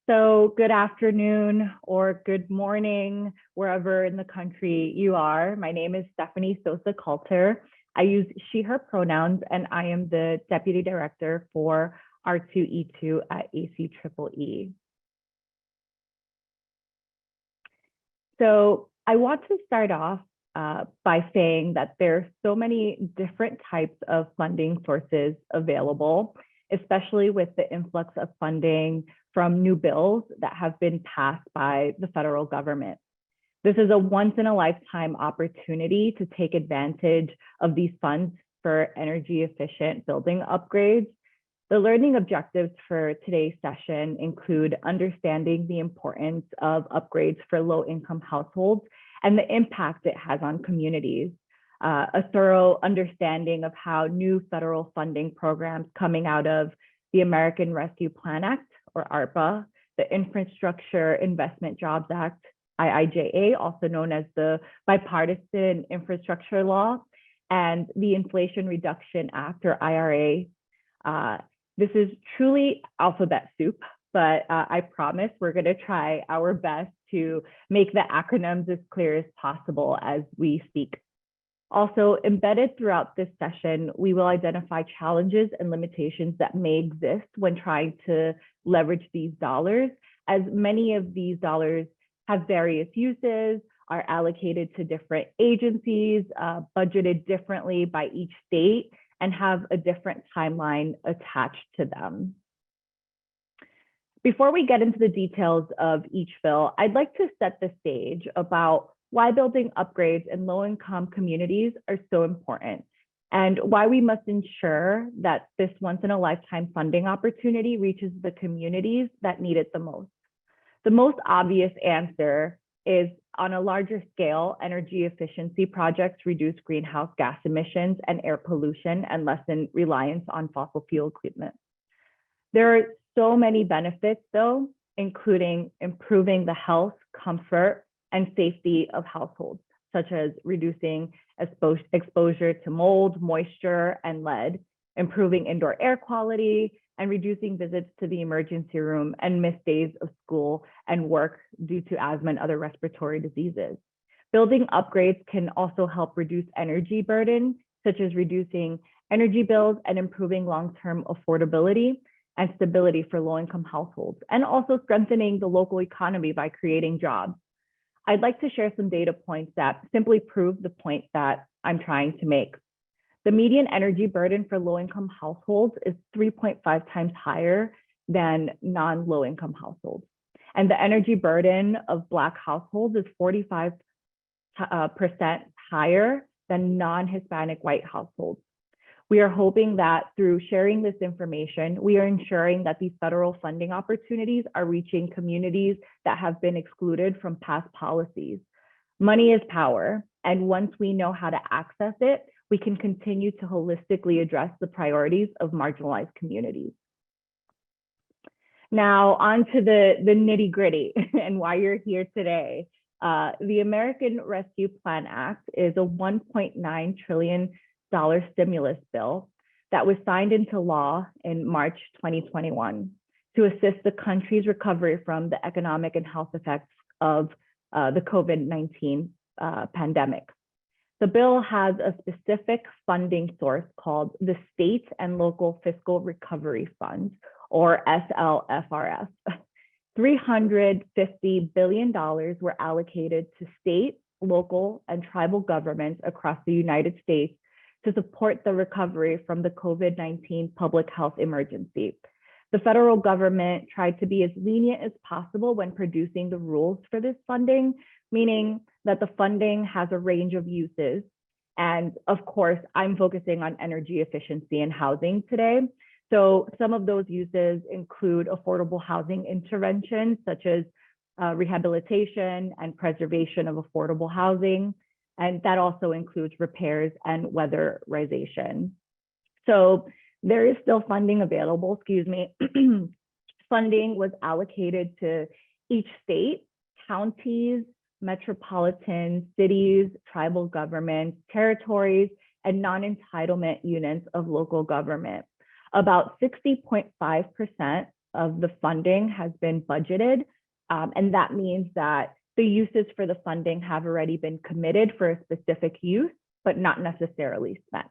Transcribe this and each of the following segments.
So, good afternoon or good morning, wherever in the country you are. My name is Stephanie Sosa Coulter. I use she, her pronouns, and I am the Deputy Director for R2E2 at ACEEE. So, I want to start off by saying that there are so many different types of funding sources available, especially with the influx of funding from new bills that have been passed by the federal government. This is a once in a lifetime opportunity to take advantage of these funds for energy efficient building upgrades. The learning objectives for today's session include understanding the importance of upgrades for low income households and the impact it has on communities, a thorough understanding of how new federal funding programs coming out of the American Rescue Plan Act, or ARPA, the Infrastructure Investment Jobs Act, IIJA, also known as the Bipartisan Infrastructure Law, and the Inflation Reduction Act, or IRA. This is truly alphabet soup, but I promise we're going to try our best to make the acronyms as clear as possible as we speak. Also, embedded throughout this session, we will identify challenges and limitations that may exist when trying to leverage these dollars, as many of these dollars have various uses, are allocated to different agencies, budgeted differently by each state, and have a different timeline attached to them. Before we get into the details of each bill, I'd like to set the stage about why building upgrades in low-income communities are so important, and why we must ensure that this once-in-a-lifetime funding opportunity reaches the communities that need it the most. The most obvious answer is, on a larger scale, energy efficiency projects reduce greenhouse gas emissions and air pollution and lessen reliance on fossil fuel equipment. There are so many benefits, though, including improving the health, comfort, and safety of households, such as reducing exposure to mold, moisture, and lead, improving indoor air quality, and reducing visits to the emergency room and missed days of school and work due to asthma and other respiratory diseases. Building upgrades can also help reduce energy burden, such as reducing energy bills and improving long-term affordability and stability for low-income households, and also strengthening the local economy by creating jobs. I'd like to share some data points that simply prove the point that I'm trying to make. The median energy burden for low-income households is 3.5 times higher than non-low-income households. And the energy burden of Black households is 45% higher than non-Hispanic white households. We are hoping that through sharing this information, we are ensuring that these federal funding opportunities are reaching communities that have been excluded from past policies. Money is power, and once we know how to access it, we can continue to holistically address the priorities of marginalized communities. Now, on to the nitty-gritty and why you're here today. The American Rescue Plan Act is a $1.9 trillion stimulus bill that was signed into law in March 2021 to assist the country's recovery from the economic and health effects of the COVID-19 pandemic. The bill has a specific funding source called the State and Local Fiscal Recovery Fund, or SLFRF. $350 billion were allocated to state, local, and tribal governments across the United States to support the recovery from the COVID-19 public health emergency. The federal government tried to be as lenient as possible when producing the rules for this funding, meaning that the funding has a range of uses. And of course, I'm focusing on energy efficiency and housing today. So some of those uses include affordable housing interventions, such as rehabilitation and preservation of affordable housing. And that also includes repairs and weatherization. So there is still funding available, Funding was allocated to each state, counties, metropolitan cities, tribal governments, territories, and non-entitlement units of local government. About 60.5% of the funding has been budgeted. And that means that the uses for the funding have already been committed for a specific use, but not necessarily spent.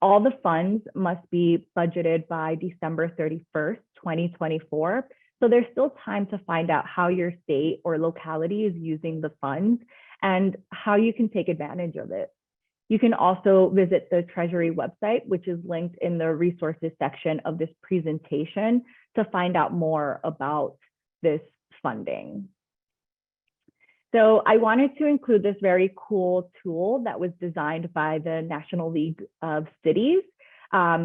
All the funds must be budgeted by December 31st, 2024. So there's still time to find out how your state or locality is using the funds and how you can take advantage of it. You can also visit the Treasury website, which is linked in the resources section of this presentation to find out more about this funding. So I wanted to include this very cool tool that was designed by the National League of Cities,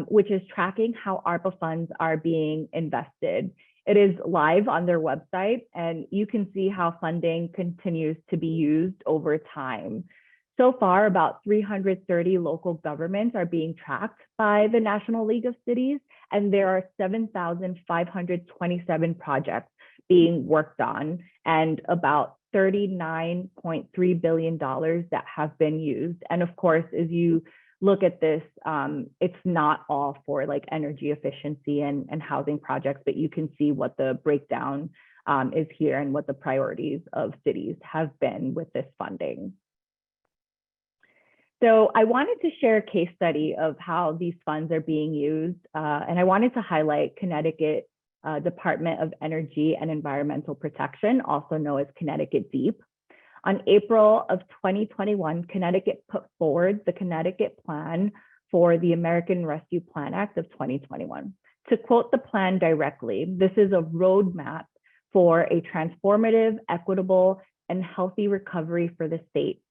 which is tracking how ARPA funds are being invested. It is live on their website, and you can see how funding continues to be used over time. So far, about 330 local governments are being tracked by the National League of Cities, and there are 7,527 projects being worked on, and about $39.3 billion that have been used. And of course, as you look at this, it's not all for like energy efficiency and housing projects, but you can see what the breakdown is here and what the priorities of cities have been with this funding. So I wanted to share a case study of how these funds are being used, and I wanted to highlight Connecticut Department of Energy and Environmental Protection, also known as Connecticut DEEP. On April of 2021, Connecticut put forward the Connecticut Plan for the American Rescue Plan Act of 2021. To quote the plan directly, this is a roadmap for a transformative, equitable, and healthy recovery for the state.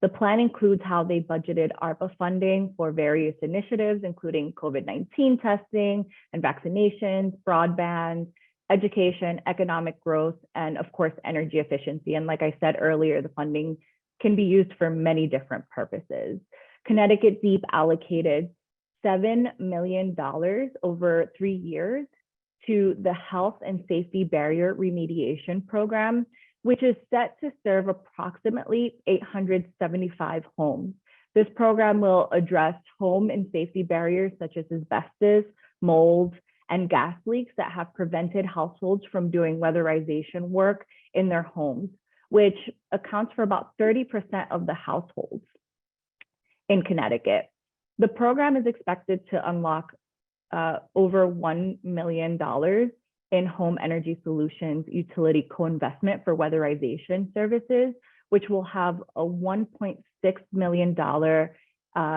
The plan includes how they budgeted ARPA funding for various initiatives, including COVID-19 testing and vaccinations, broadband, education, economic growth, and of course, energy efficiency. And like I said earlier, the funding can be used for many different purposes. Connecticut DEEP allocated $7 million over 3 years to the Health and Safety Barrier Remediation Program, which is set to serve approximately 875 homes. This program will address home and safety barriers such as asbestos, mold, and gas leaks that have prevented households from doing weatherization work in their homes, which accounts for about 30% of the households in Connecticut. The program is expected to unlock over $1 million in home energy solutions utility co-investment for weatherization services, which will have a $1.6 million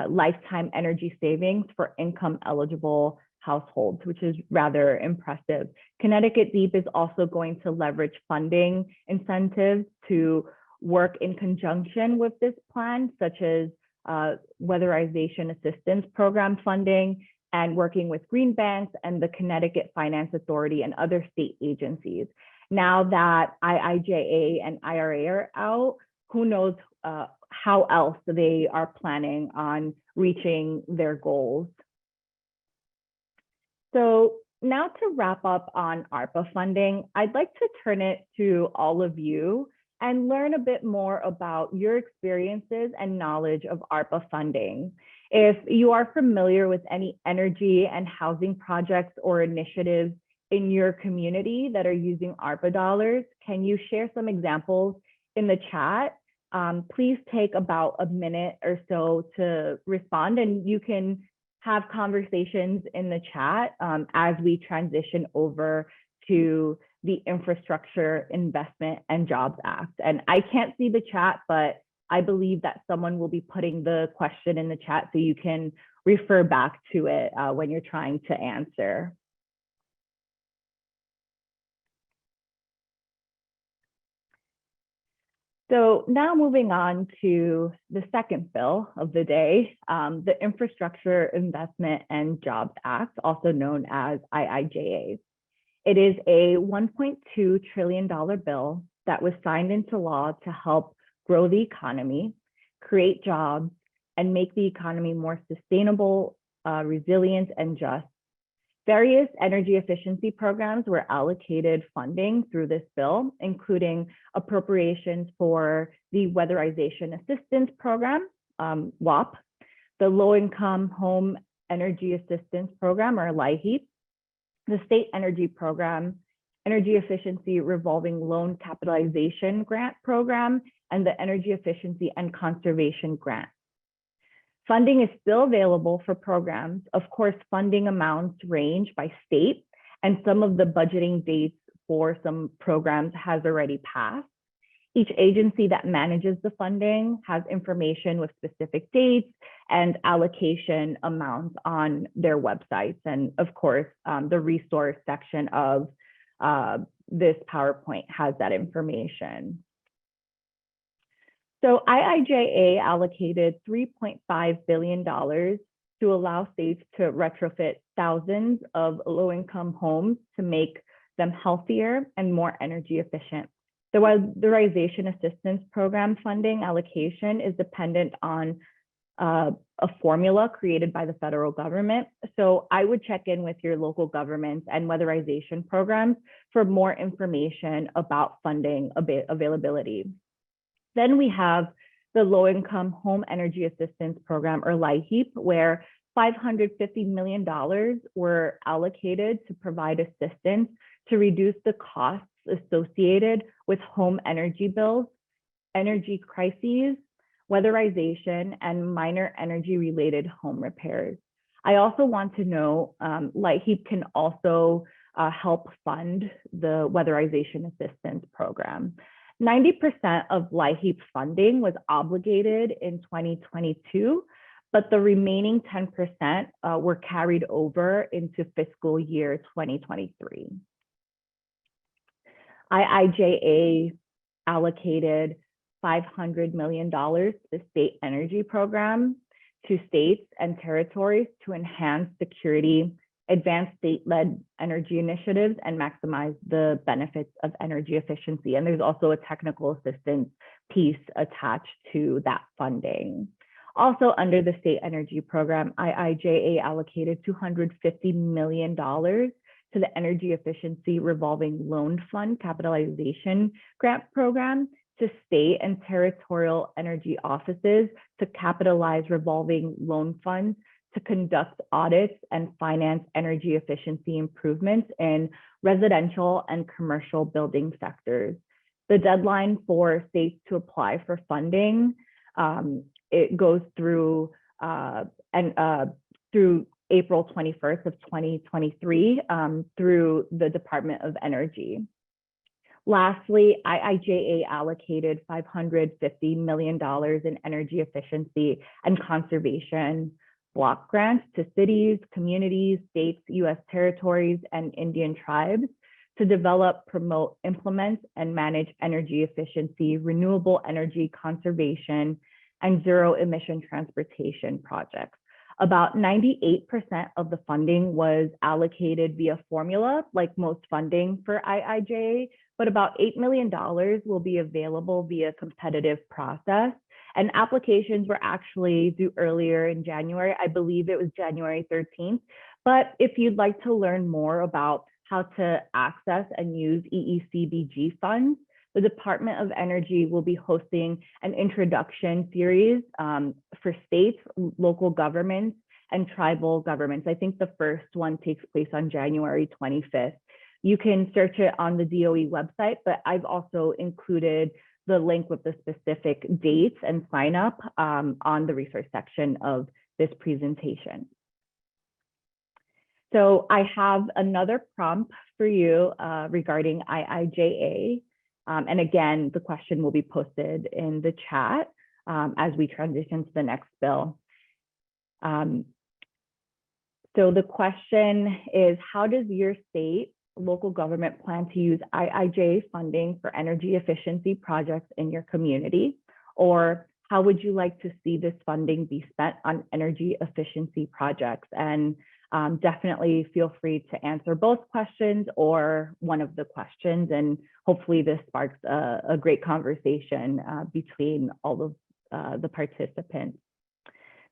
lifetime energy savings for income eligible households, which is rather impressive. Connecticut DEEP is also going to leverage funding incentives to work in conjunction with this plan, such as weatherization assistance program funding, and working with green banks and the Connecticut Finance Authority and other state agencies. Now that IIJA and IRA are out, who knows how else they are planning on reaching their goals. So now to wrap up on ARPA funding, I'd like to turn it to all of you and learn a bit more about your experiences and knowledge of ARPA funding. If you are familiar with any energy and housing projects or initiatives in your community that are using ARPA dollars, can you share some examples in the chat? Please take about a minute or so to respond, and you can have conversations in the chat as we transition over to the Infrastructure Investment and Jobs Act. And I can't see the chat, but I believe that someone will be putting the question in the chat so you can refer back to it when you're trying to answer. So now moving on to the second bill of the day, the Infrastructure Investment and Jobs Act, also known as IIJA. It is a $1.2 trillion bill that was signed into law to help grow the economy, create jobs, and make the economy more sustainable, resilient, and just. Various energy efficiency programs were allocated funding through this bill, including appropriations for the Weatherization Assistance Program, WAP, the Low Income Home Energy Assistance Program, or LIHEAP, the State Energy Program, Energy Efficiency Revolving Loan Capitalization Grant Program, and the Energy Efficiency and Conservation Grant. Funding is still available for programs. Of course, funding amounts range by state, and some of the budgeting dates for some programs has already passed. Each agency that manages the funding has information with specific dates and allocation amounts on their websites. And of course, the resource section of this PowerPoint has that information. So IIJA allocated $3.5 billion to allow states to retrofit thousands of low-income homes to make them healthier and more energy efficient. The Weatherization Assistance Program funding allocation is dependent on a formula created by the federal government. So I would check in with your local governments and weatherization programs for more information about funding availability. Then we have the Low-Income Home Energy Assistance Program, or LIHEAP, where $550 million were allocated to provide assistance to reduce the costs associated with home energy bills, energy crises, weatherization, and minor energy-related home repairs. I also want to know, LIHEAP can also help fund the Weatherization Assistance Program. 90% of LIHEAP funding was obligated in 2022, but the remaining 10% were carried over into fiscal year 2023. IIJA allocated $500 million to the State Energy Program to states and territories to enhance security, advance state-led energy initiatives, and maximize the benefits of energy efficiency. And there's also a technical assistance piece attached to that funding. Also, under the State Energy Program, IIJA allocated $250 million to the Energy Efficiency Revolving Loan Fund Capitalization Grant Program to state and territorial energy offices to capitalize revolving loan funds to conduct audits and finance energy efficiency improvements in residential and commercial building sectors. The deadline for states to apply for funding, it goes through through April 21st of 2023 through the Department of Energy. Lastly, IIJA allocated $550 million in energy efficiency and conservation block grants to cities, communities, states, U.S. territories, and Indian tribes to develop, promote, implement, and manage energy efficiency, renewable energy conservation, and zero emission transportation projects. About 98% of the funding was allocated via formula, like most funding for IIJA, but about $8 million will be available via competitive process. And applications were actually due earlier in January. I believe it was January 13th. But if you'd like to learn more about how to access and use EECBG funds, the Department of Energy will be hosting an introduction series for states, local governments, and tribal governments. I think the first one takes place on January 25th. You can search it on the DOE website, but I've also included the link with the specific dates and sign up on the resource section of this presentation. So I have another prompt for you regarding IIJA. And again, the question will be posted in the chat as we transition to the next bill. So the question is, how does your state local government plan to use IIJA funding for energy efficiency projects in your community? Or how would you like to see this funding be spent on energy efficiency projects? And definitely feel free to answer both questions or one of the questions. And hopefully this sparks a great conversation between all of the participants.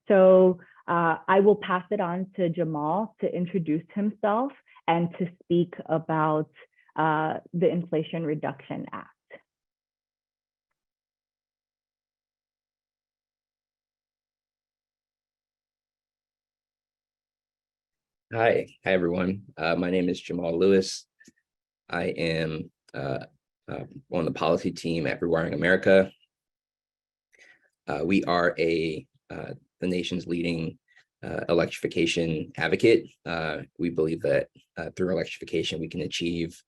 So I will pass it on to Jamal to introduce himself and to speak about the Inflation Reduction Act. Hi everyone. My name is Jamal Lewis. I am on the policy team at Rewiring America. We are the nation's leading electrification advocate. We believe that through electrification, we can achieve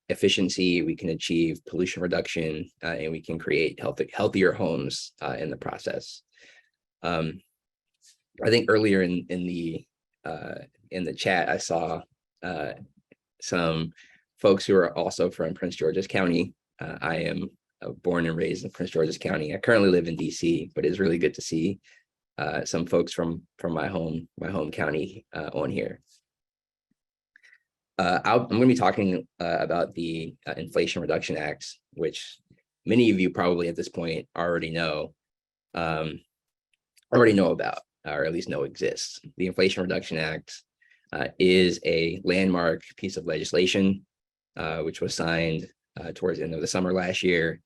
efficiency, we can achieve pollution reduction, and we can create healthier homes in the process. I think earlier in the chat, I saw some folks who are also from Prince George's County. I am born and raised in Prince George's County. I currently live in DC, but it's really good to see some folks from my home county on here. I'm going to be talking about the Inflation Reduction Act, which many of you probably at this point already know about, or at least know exists. The Inflation Reduction Act is a landmark piece of legislation which was signed towards the end of the summer last year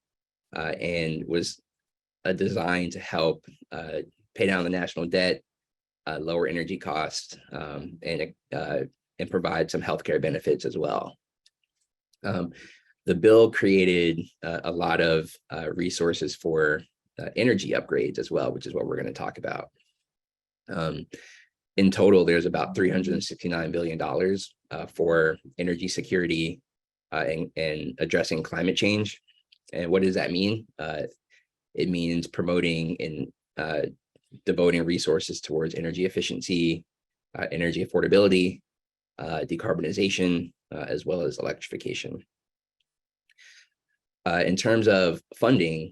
and was designed to help pay down the national debt, lower energy costs, and provide some healthcare benefits as well. The bill created a lot of resources for energy upgrades as well, which is what we're going to talk about. In total, there's about $369 billion for energy security and addressing climate change. And what does that mean? It means promoting and devoting resources towards energy efficiency, energy affordability, decarbonization, as well as electrification. In terms of funding,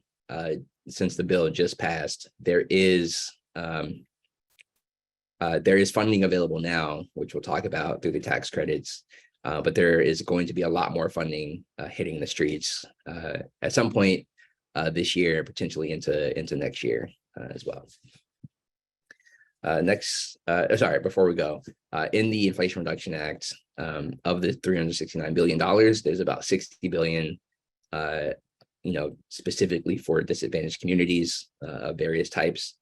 since the bill just passed, there is funding available now, which we'll talk about through the tax credits, but there is going to be a lot more funding hitting the streets at some point this year, potentially into next year as well. Before we go, in the Inflation Reduction Act, of the $369 billion, there's about $60 billion, specifically for disadvantaged communities of various types.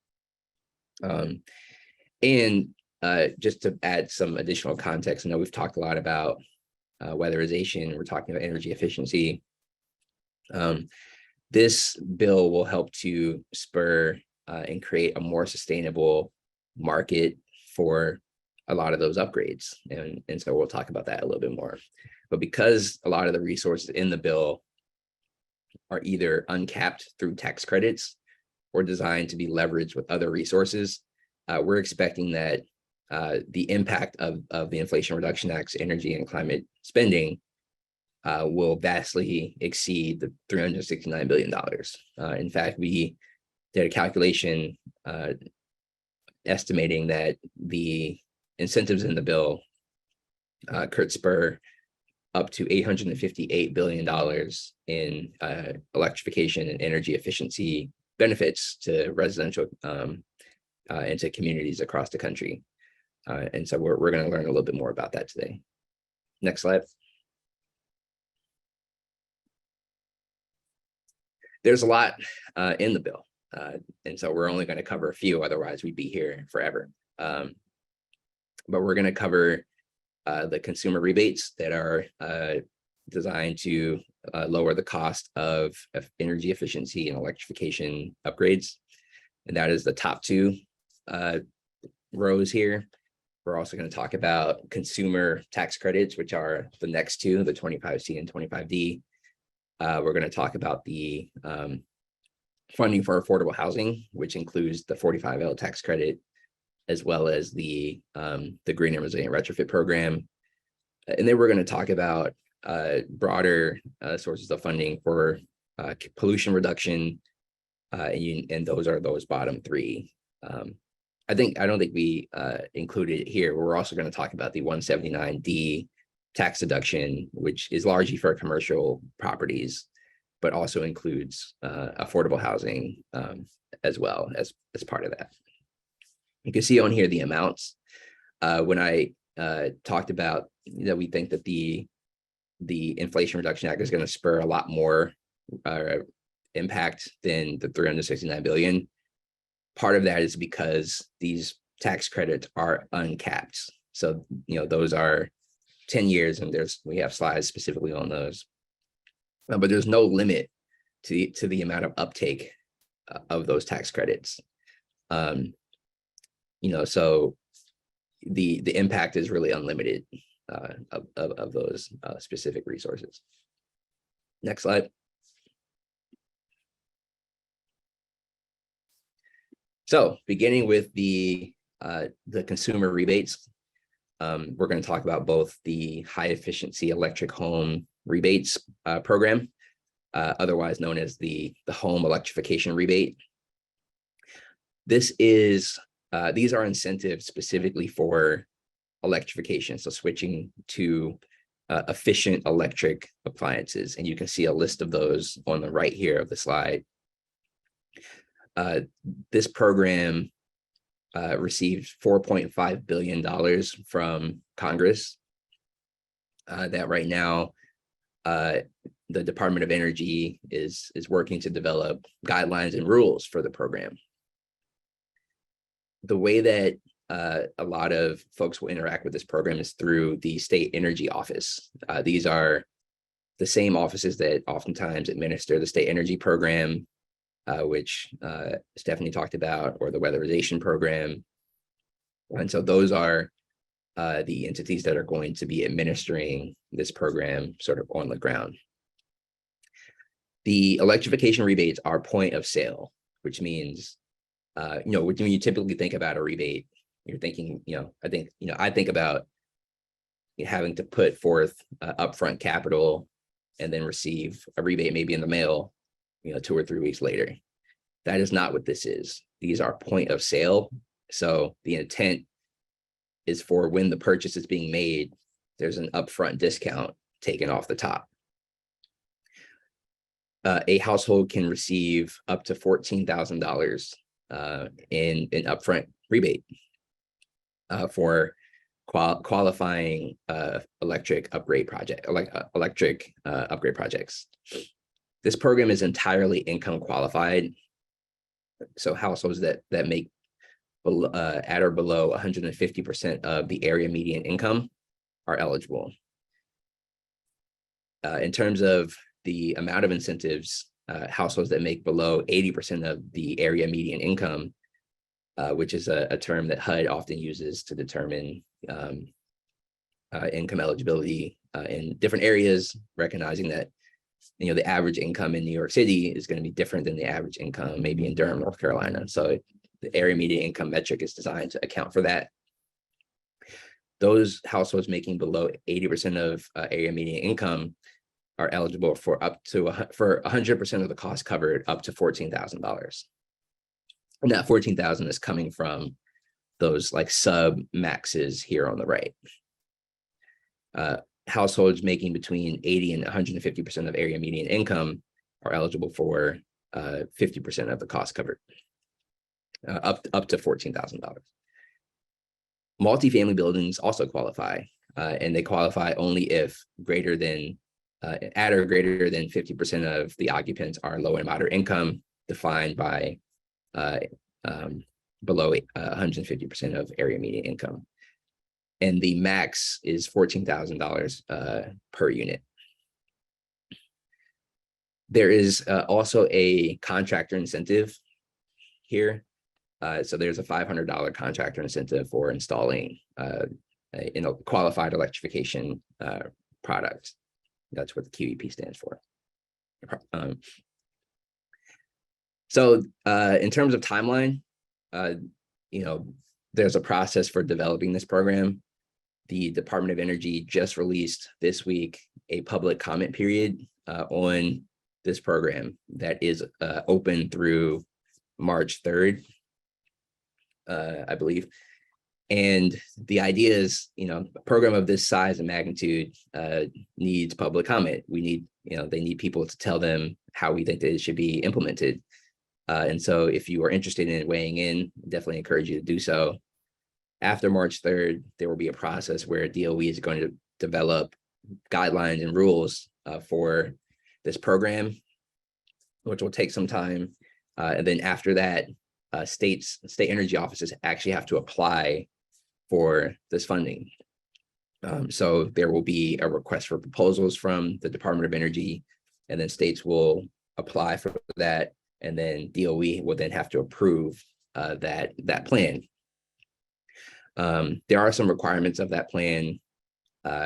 And just to add some additional context, I know we've talked a lot about weatherization, we're talking about energy efficiency. This bill will help to spur and create a more sustainable market for a lot of those upgrades. And so we'll talk about that a little bit more. But because a lot of the resources in the bill are either uncapped through tax credits or designed to be leveraged with other resources, we're expecting that the impact of the Inflation Reduction Act's energy and climate spending will vastly exceed the $369 billion. In fact, we did a calculation estimating that the incentives in the bill could spur up to $858 billion in electrification and energy efficiency benefits to residential and to communities across the country. And so we're going to learn a little bit more about that today. Next slide. There's a lot in the bill. And so we're only going to cover a few, otherwise we'd be here forever. But we're going to cover the consumer rebates that are designed to lower the cost of energy efficiency and electrification upgrades. And that is the top two rows here. We're also going to talk about consumer tax credits, which are the next two, the 25C and 25D. We're going to talk about the funding for affordable housing, which includes the 45L tax credit, as well as the Green and Resilient Retrofit Program. And then we're going to talk about broader sources of funding for pollution reduction, and those are those bottom three. I don't think we included it here. We're also going to talk about the 179D tax deduction, which is largely for commercial properties, but also includes affordable housing as well as part of that. You can see on here the amounts. When I talked about that, we think that the Inflation Reduction Act is going to spur a lot more impact than the $369 billion. Part of that is because these tax credits are uncapped. So, those are 10 years, and we have slides specifically on those. But there's no limit to the amount of uptake of those tax credits. So the impact is really unlimited of those specific resources. Next slide. So beginning with the consumer rebates, we're going to talk about both the high efficiency electric home rebates program, otherwise known as the home electrification rebate. These are incentives specifically for electrification, so switching to efficient electric appliances, and you can see a list of those on the right here of the slide. This program received $4.5 billion from Congress. That right now, the Department of Energy is working to develop guidelines and rules for the program. The way that a lot of folks will interact with this program is through the state energy office. These are the same offices that oftentimes administer the state energy program, which Stephanie talked about, or the weatherization program. And so those are the entities that are going to be administering this program sort of on the ground. The electrification rebates are point of sale, which means, when you typically think about a rebate, you're thinking, I think about having to put forth upfront capital and then receive a rebate maybe in the mail, 2 or 3 weeks later. That is not what this is. These are point of sale. So the intent is for when the purchase is being made, there's an upfront discount taken off the top. A household can receive up to $14,000 in an upfront rebate for qualifying electric upgrade projects. This program is entirely income qualified. So households that make at or below 150% of the area median income are eligible. In terms of the amount of incentives, households that make below 80% of the area median income, which is a term that HUD often uses to determine income eligibility in different areas, recognizing that the average income in New York City is going to be different than the average income maybe in Durham, North Carolina. So the area median income metric is designed to account for that. Those households making below 80% of area median income are eligible for for 100% of the cost covered up to $14,000. And that $14,000 is coming from those like sub maxes here on the right. Households making between 80 and 150% of area median income are eligible for 50% of the cost covered, up to $14,000. Multifamily buildings also qualify, and they qualify only if at or greater than 50% of the occupants are low and moderate income, defined by below 150% of area median income. And the max is $14,000 per unit. There is also a contractor incentive here. So there's a $500 contractor incentive for installing a qualified electrification product. That's what the QEP stands for. So in terms of timeline, there's a process for developing this program. The Department of Energy just released this week a public comment period on this program that is open through March 3rd, I believe. And the idea is, a program of this size and magnitude needs public comment. They need people to tell them how we think that it should be implemented. And so if you are interested in weighing in, definitely encourage you to do so. After March 3rd, there will be a process where DOE is going to develop guidelines and rules for this program, which will take some time. And then after that, state energy offices actually have to apply for this funding. So there will be a request for proposals from the Department of Energy, and then states will apply for that, and then DOE will then have to approve that plan. There are some requirements of that plan,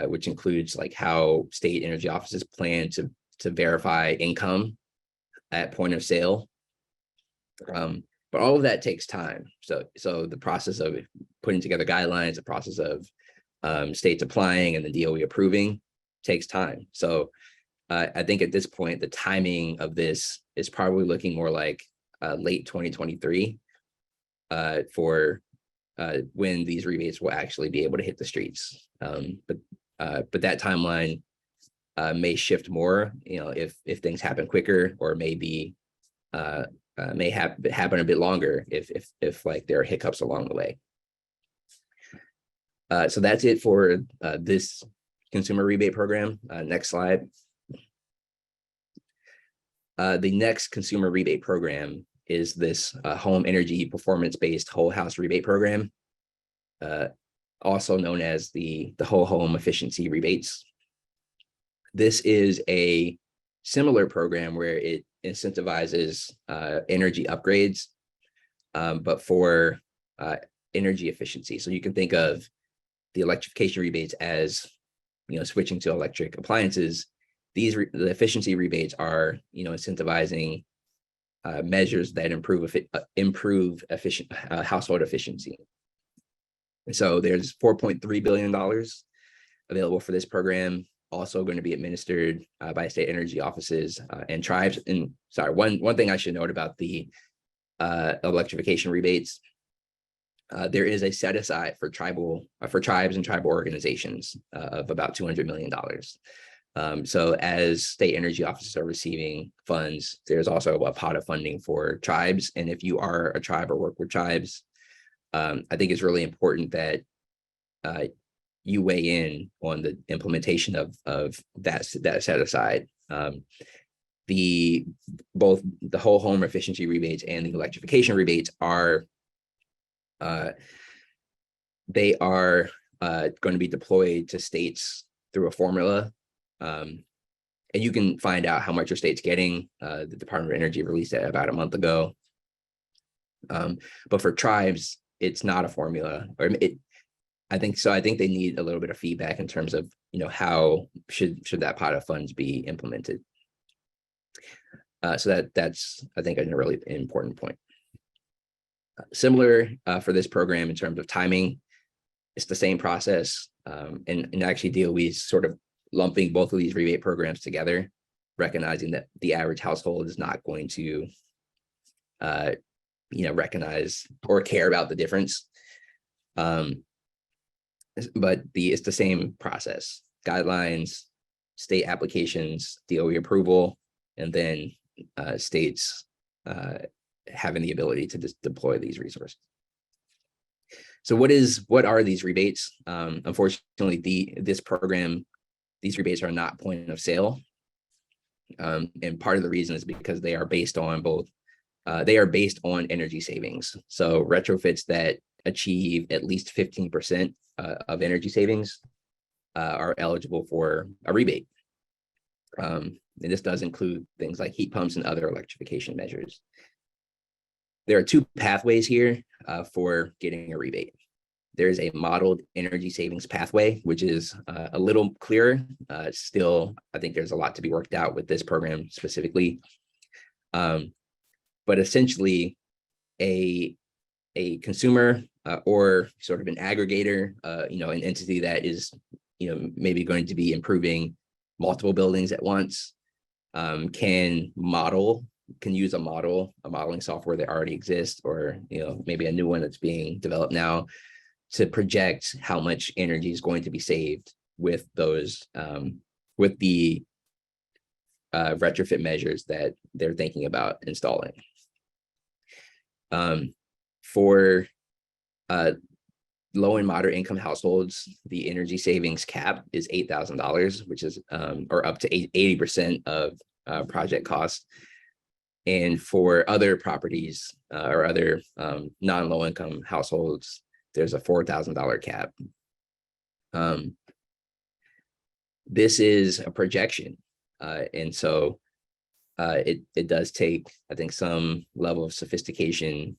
which includes like how state energy offices plan to verify income at point of sale. But all of that takes time. So the process of putting together guidelines, the process of states applying and the DOE approving takes time. So I think at this point, the timing of this is probably looking more like late 2023 for when these rebates will actually be able to hit the streets. But that timeline may shift more, if things happen quicker, or maybe may happen a bit longer if like there are hiccups along the way. So that's it for this consumer rebate program. Next slide. The next consumer rebate program is this home energy performance-based whole house rebate program, also known as the whole home efficiency rebates. This is a similar program where it incentivizes energy upgrades, but for energy efficiency. So you can think of the electrification rebates as, switching to electric appliances. The efficiency rebates are, incentivizing measures that improve household efficiency. And so there's $4.3 billion available for this program, also going to be administered by state energy offices and tribes. And sorry, one thing I should note about the electrification rebates, there is a set aside for tribes and tribal organizations of about $200 million. So as state energy offices are receiving funds, there's also a pot of funding for tribes. And if you are a tribe or work with tribes, I think it's really important that you weigh in on the implementation of that set aside. Both the whole home efficiency rebates and the electrification rebates are going to be deployed to states through a formula. And you can find out how much your state's getting. The Department of Energy released that about a month ago. But for tribes, it's not a formula, I think they need a little bit of feedback in terms of, how should that pot of funds be implemented. So that's, I think, a really important point. Similar for this program in terms of timing, it's the same process. And actually DOE is sort of lumping both of these rebate programs together, recognizing that the average household is not going to, recognize or care about the difference. But it's the same process: guidelines, state applications, DOE approval, and then states having the ability to just deploy these resources. So what are these rebates? Unfortunately, this program, these rebates are not point of sale. And part of the reason is because they are based on energy savings. So retrofits that achieve at least 15% of energy savings are eligible for a rebate. And this does include things like heat pumps and other electrification measures. There are two pathways here for getting a rebate. There's a modeled energy savings pathway, which is a little clearer. Still, I think there's a lot to be worked out with this program specifically. But essentially, a consumer or sort of an aggregator, an entity that is, maybe going to be improving multiple buildings at once, can use a modeling software that already exists, or maybe a new one that's being developed now, to project how much energy is going to be saved with those with the retrofit measures that they're thinking about installing. For low and moderate income households, the energy savings cap is $8,000, which is or up to 80% of project costs. And for other properties or other non-low income households, there's a $4,000 cap. This is a projection. And so it does take, I think, some level of sophistication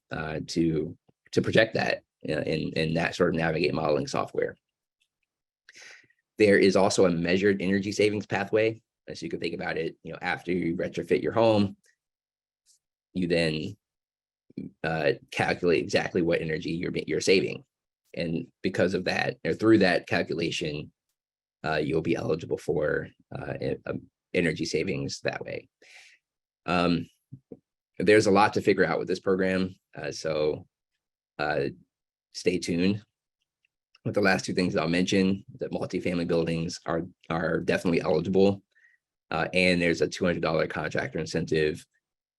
to project that in that sort of navigate modeling software. There is also a measured energy savings pathway. So you can think about it, after you retrofit your home, you then calculate exactly what energy you're saving. And because of that, or through that calculation, you'll be eligible for energy savings that way. There's a lot to figure out with this program, so stay tuned. With the last two things I'll mention, that multifamily buildings are definitely eligible, and there's a $200 contractor incentive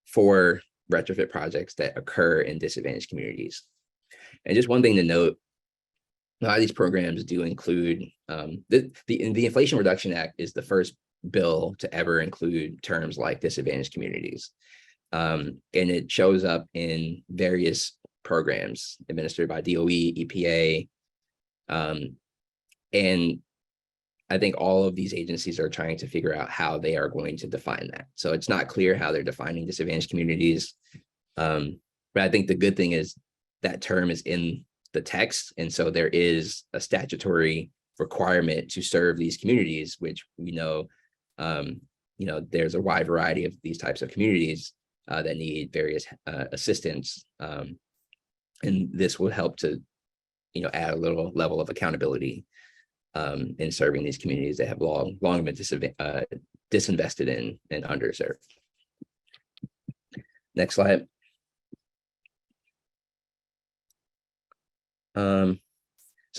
for retrofit projects that occur in disadvantaged communities. And just one thing to note, a lot of these programs do include, the Inflation Reduction Act is the first bill to ever include terms like disadvantaged communities. And it shows up in various programs administered by DOE, EPA. And I think all of these agencies are trying to figure out how they are going to define that. So it's not clear how they're defining disadvantaged communities. But I think the good thing is that term is in the text. And so there is a statutory requirement to serve these communities, which we know, there's a wide variety of these types of communities that need various assistance. And this will help to, add a little level of accountability in serving these communities that have long been disinvested in and underserved. Next slide. So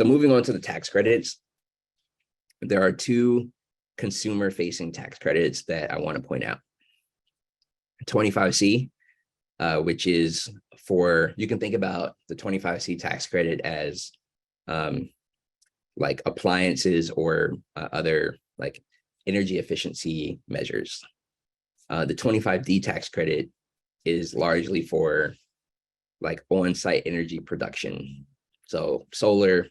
moving on to the tax credits, there are two consumer-facing tax credits that I want to point out. 25C, which is you can think about the 25C tax credit as like appliances or other like energy efficiency measures. The 25D tax credit is largely for like on-site energy production. So solar,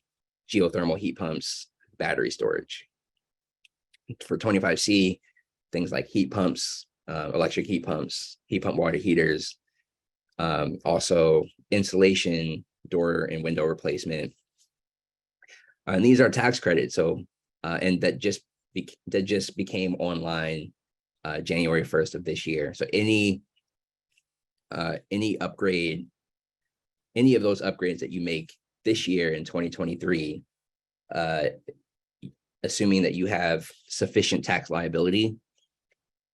geothermal heat pumps, battery storage. For 25C, things like heat pumps, electric heat pumps, heat pump water heaters, also insulation, door and window replacement. And these are tax credits. So, and that just became online January 1st of this year. So any upgrade, any of those upgrades that you make this year in 2023, assuming that you have sufficient tax liability,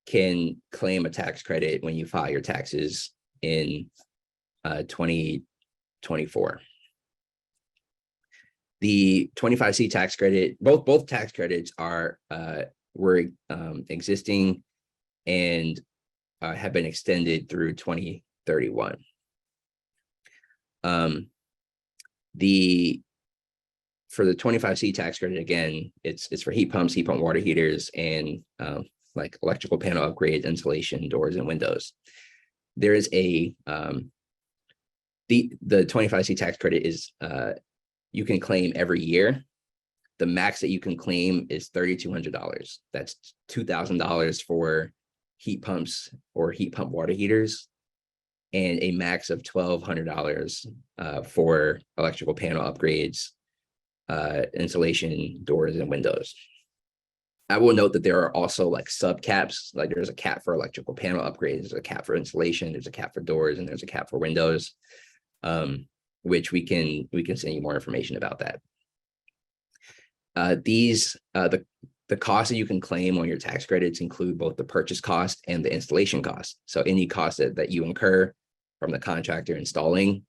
can claim a tax credit when you file your taxes in 2024. The 25C tax credit, both tax credits were existing and have been extended through 2031. For the 25C tax credit, again, it's for heat pumps, heat pump water heaters, and like electrical panel upgrades, insulation, doors, and windows. There is the 25C tax credit is you can claim every year. The max that you can claim is $3,200. That's $2,000 for heat pumps or heat pump water heaters, and a max of $1,200 for electrical panel upgrades, insulation, doors, and windows. I will note that there are also like sub caps, like there's a cap for electrical panel upgrades, there's a cap for insulation, there's a cap for doors, and there's a cap for windows, which we can send you more information about that. The costs that you can claim on your tax credits include both the purchase cost and the installation cost. So any cost that you incur from the contractor installing,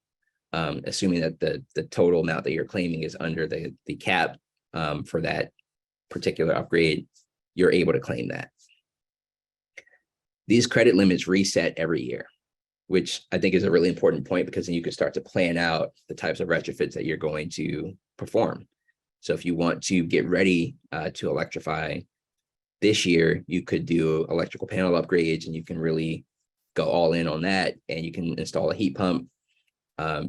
assuming that the total amount that you're claiming is under the cap for that particular upgrade, you're able to claim that. These credit limits reset every year, which I think is a really important point, because then you can start to plan out the types of retrofits that you're going to perform. So if you want to get ready to electrify this year, you could do electrical panel upgrades, and you can really go all in on that, and you can install a heat pump,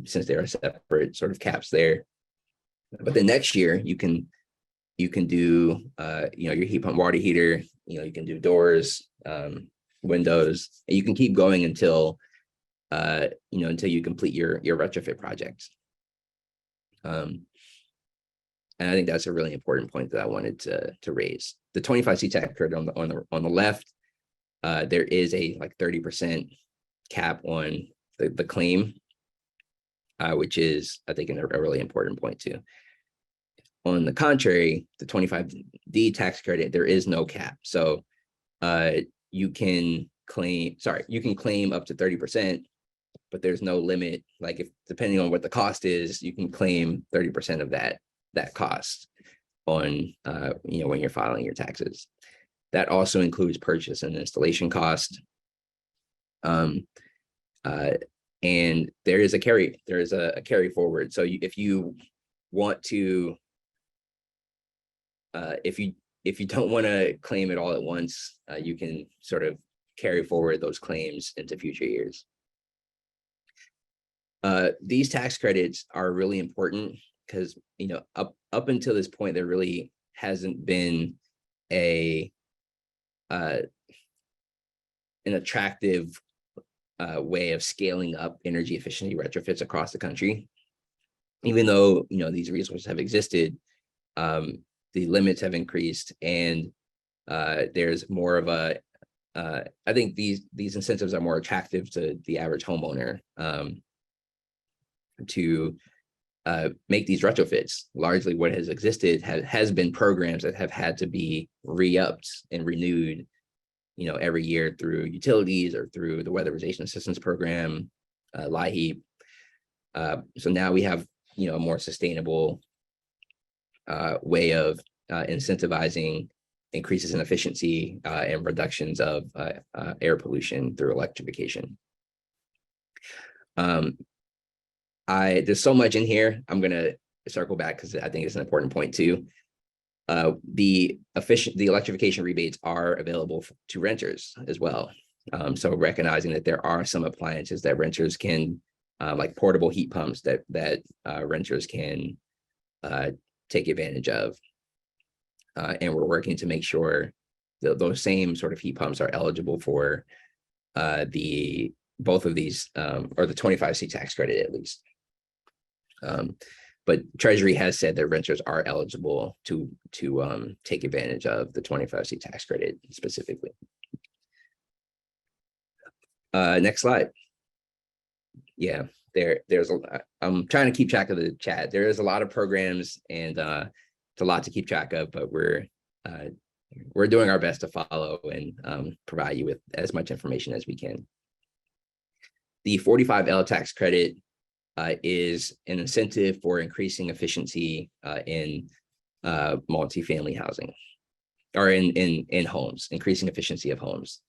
since there are separate sort of caps there. But then next year you can do your heat pump, water heater, you can do doors, windows, and you can keep going until until you complete your retrofit projects. And I think that's a really important point that I wanted to raise. The 25C tax credit on the left, there is a like 30% cap on the claim, which is, I think, a really important point too. On the contrary, the 25D tax credit, there is no cap. So you can claim up to 30%, but there's no limit. Like, if depending on what the cost is, you can claim 30% of that cost on when you're filing your taxes. That also includes purchase and installation cost. And there is a carry forward. So if you want to, if you don't want to claim it all at once, you can sort of carry forward those claims into future years. These tax credits are really important because, up until this point, there really hasn't been an attractive way of scaling up energy efficiency retrofits across the country. Even though, these resources have existed, the limits have increased, and there's more of a, I think these incentives are more attractive to the average homeowner to make these retrofits. Largely what has existed has been programs that have had to be re-upped and renewed, every year through utilities or through the Weatherization Assistance Program, LIHEAP. So now we have, a more sustainable way of incentivizing increases in efficiency and reductions of air pollution through electrification. There's so much in here. I'm going to circle back because I think it's an important point too. The electrification rebates are available to renters as well. So recognizing that there are some appliances that renters can, like portable heat pumps that renters can take advantage of. And we're working to make sure that those same sort of heat pumps are eligible for both of these, or the 25C tax credit at least. But Treasury has said that renters are eligible to take advantage of the 25C tax credit specifically. Next slide. Yeah, I'm trying to keep track of the chat. There is a lot of programs, and it's a lot to keep track of, but we're doing our best to follow and provide you with as much information as we can. The 45L tax credit is an incentive for increasing efficiency in multifamily housing, or in homes, increasing efficiency of homes.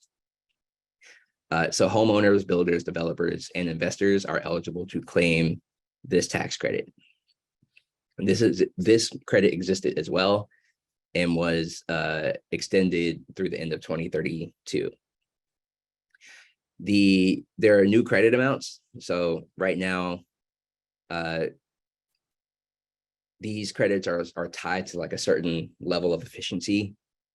So homeowners, builders, developers, and investors are eligible to claim this tax credit. And this credit existed as well and was extended through the end of 2032. There are new credit amounts. So right now, these credits are tied to like a certain level of efficiency,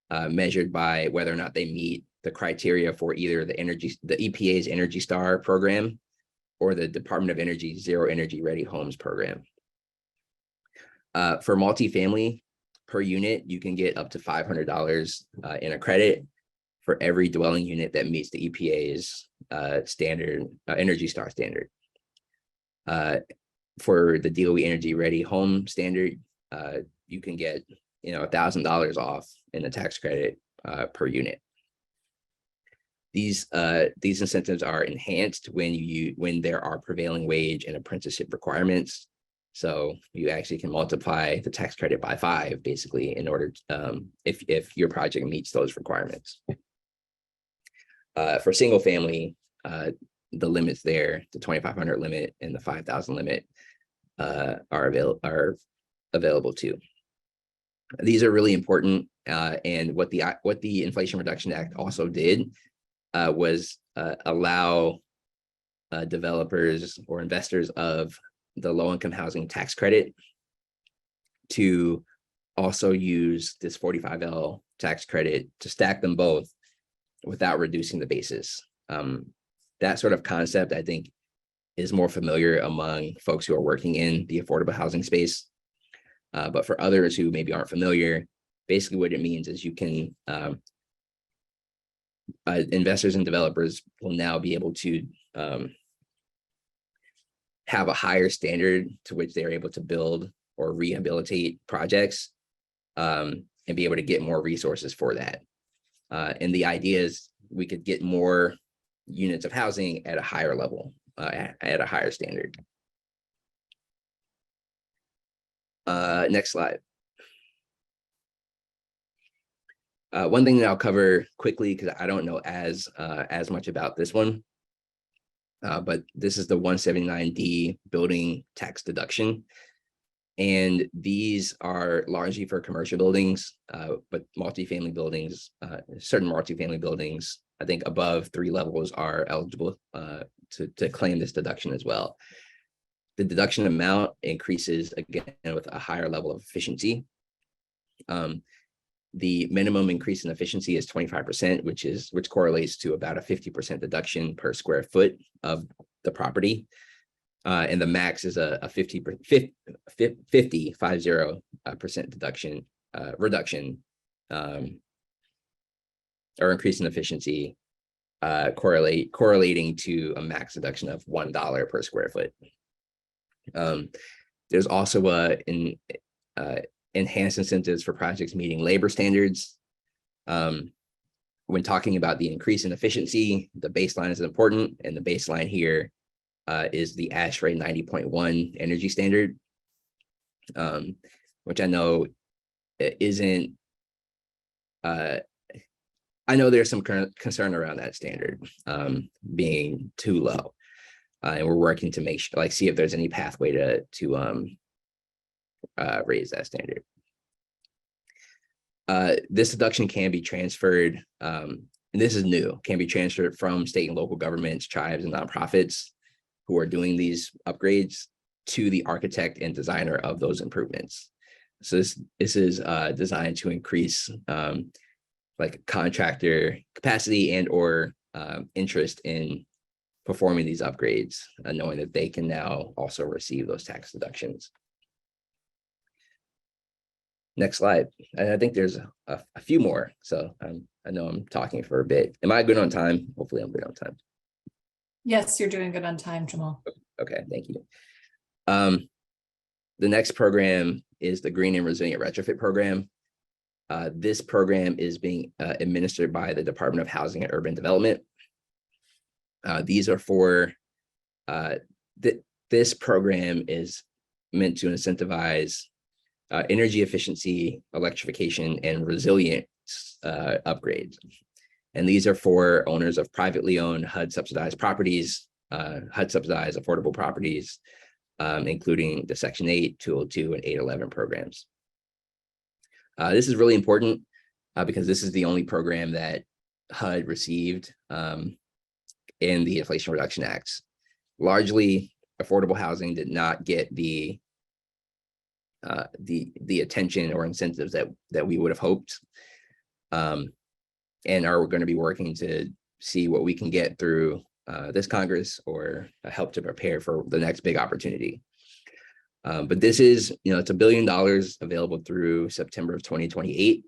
measured by whether or not they meet the criteria for either the EPA's Energy Star program or the Department of Energy Zero Energy Ready Homes program. For multifamily, per unit, you can get up to $500 in a credit for every dwelling unit that meets the EPA's standard Energy Star standard. For the DOE Energy Ready Home standard, you can get $1,000 off in a tax credit per unit. These incentives are enhanced when there are prevailing wage and apprenticeship requirements. So you actually can multiply the tax credit by 5, basically, in order if your project meets those requirements. For single family, the limits there, the 2,500 limit and the 5,000 limit, are available too. These are really important, and what the Inflation Reduction Act also did was allow developers or investors of the low-income housing tax credit to also use this 45L tax credit to stack them both without reducing the basis. That sort of concept, I think, is more familiar among folks who are working in the affordable housing space. But for others who maybe aren't familiar, basically what it means is you can, investors and developers will now be able to have a higher standard to which they're able to build or rehabilitate projects, and be able to get more resources for that. And the idea is we could get more units of housing at a higher level, at a higher standard. Next slide. One thing that I'll cover quickly, because I don't know as much about this one, but this is the 179D building tax deduction. And these are largely for commercial buildings, but multifamily buildings, certain multifamily buildings, I think above 3 levels are eligible to claim this deduction as well. The deduction amount increases again with a higher level of efficiency. The minimum increase in efficiency is 25%, which correlates to about a 50% deduction per square foot of the property. And the max is a 50% deduction reduction or increase in efficiency, correlating to a max deduction of $1 per square foot. There's also enhanced incentives for projects meeting labor standards. When talking about the increase in efficiency, the baseline is important, and the baseline here is the ASHRAE 90.1 energy standard, which I know isn't, I know there's some concern around that standard being too low. And we're working to make sure, see if there's any pathway to raise that standard. This deduction can be transferred, and this is new, can be transferred from state and local governments, tribes, and nonprofits who are doing these upgrades to the architect and designer of those improvements. So this is designed to increase contractor capacity and or interest in performing these upgrades, knowing that they can now also receive those tax deductions. Next slide. And I think there's a few more. So I know I'm talking for a bit. Am I good on time? Hopefully I'm good on time. Yes, you're doing good on time, Jamal. Okay, thank you. The next program is the Green and Resilient Retrofit Program. This program is being administered by the Department of Housing and Urban Development. These are for, this program is meant to incentivize energy efficiency, electrification, and resilience upgrades. And these are for owners of privately owned HUD subsidized properties, HUD subsidized affordable properties, including the Section 8, 202, and 811 programs. This is really important because this is the only program that HUD received in the Inflation Reduction Act. Largely, affordable housing did not get the attention or incentives that we would have hoped, and are going to be working to see what we can get through this Congress or help to prepare for the next big opportunity. But this is, it's $1 billion available through September of 2028.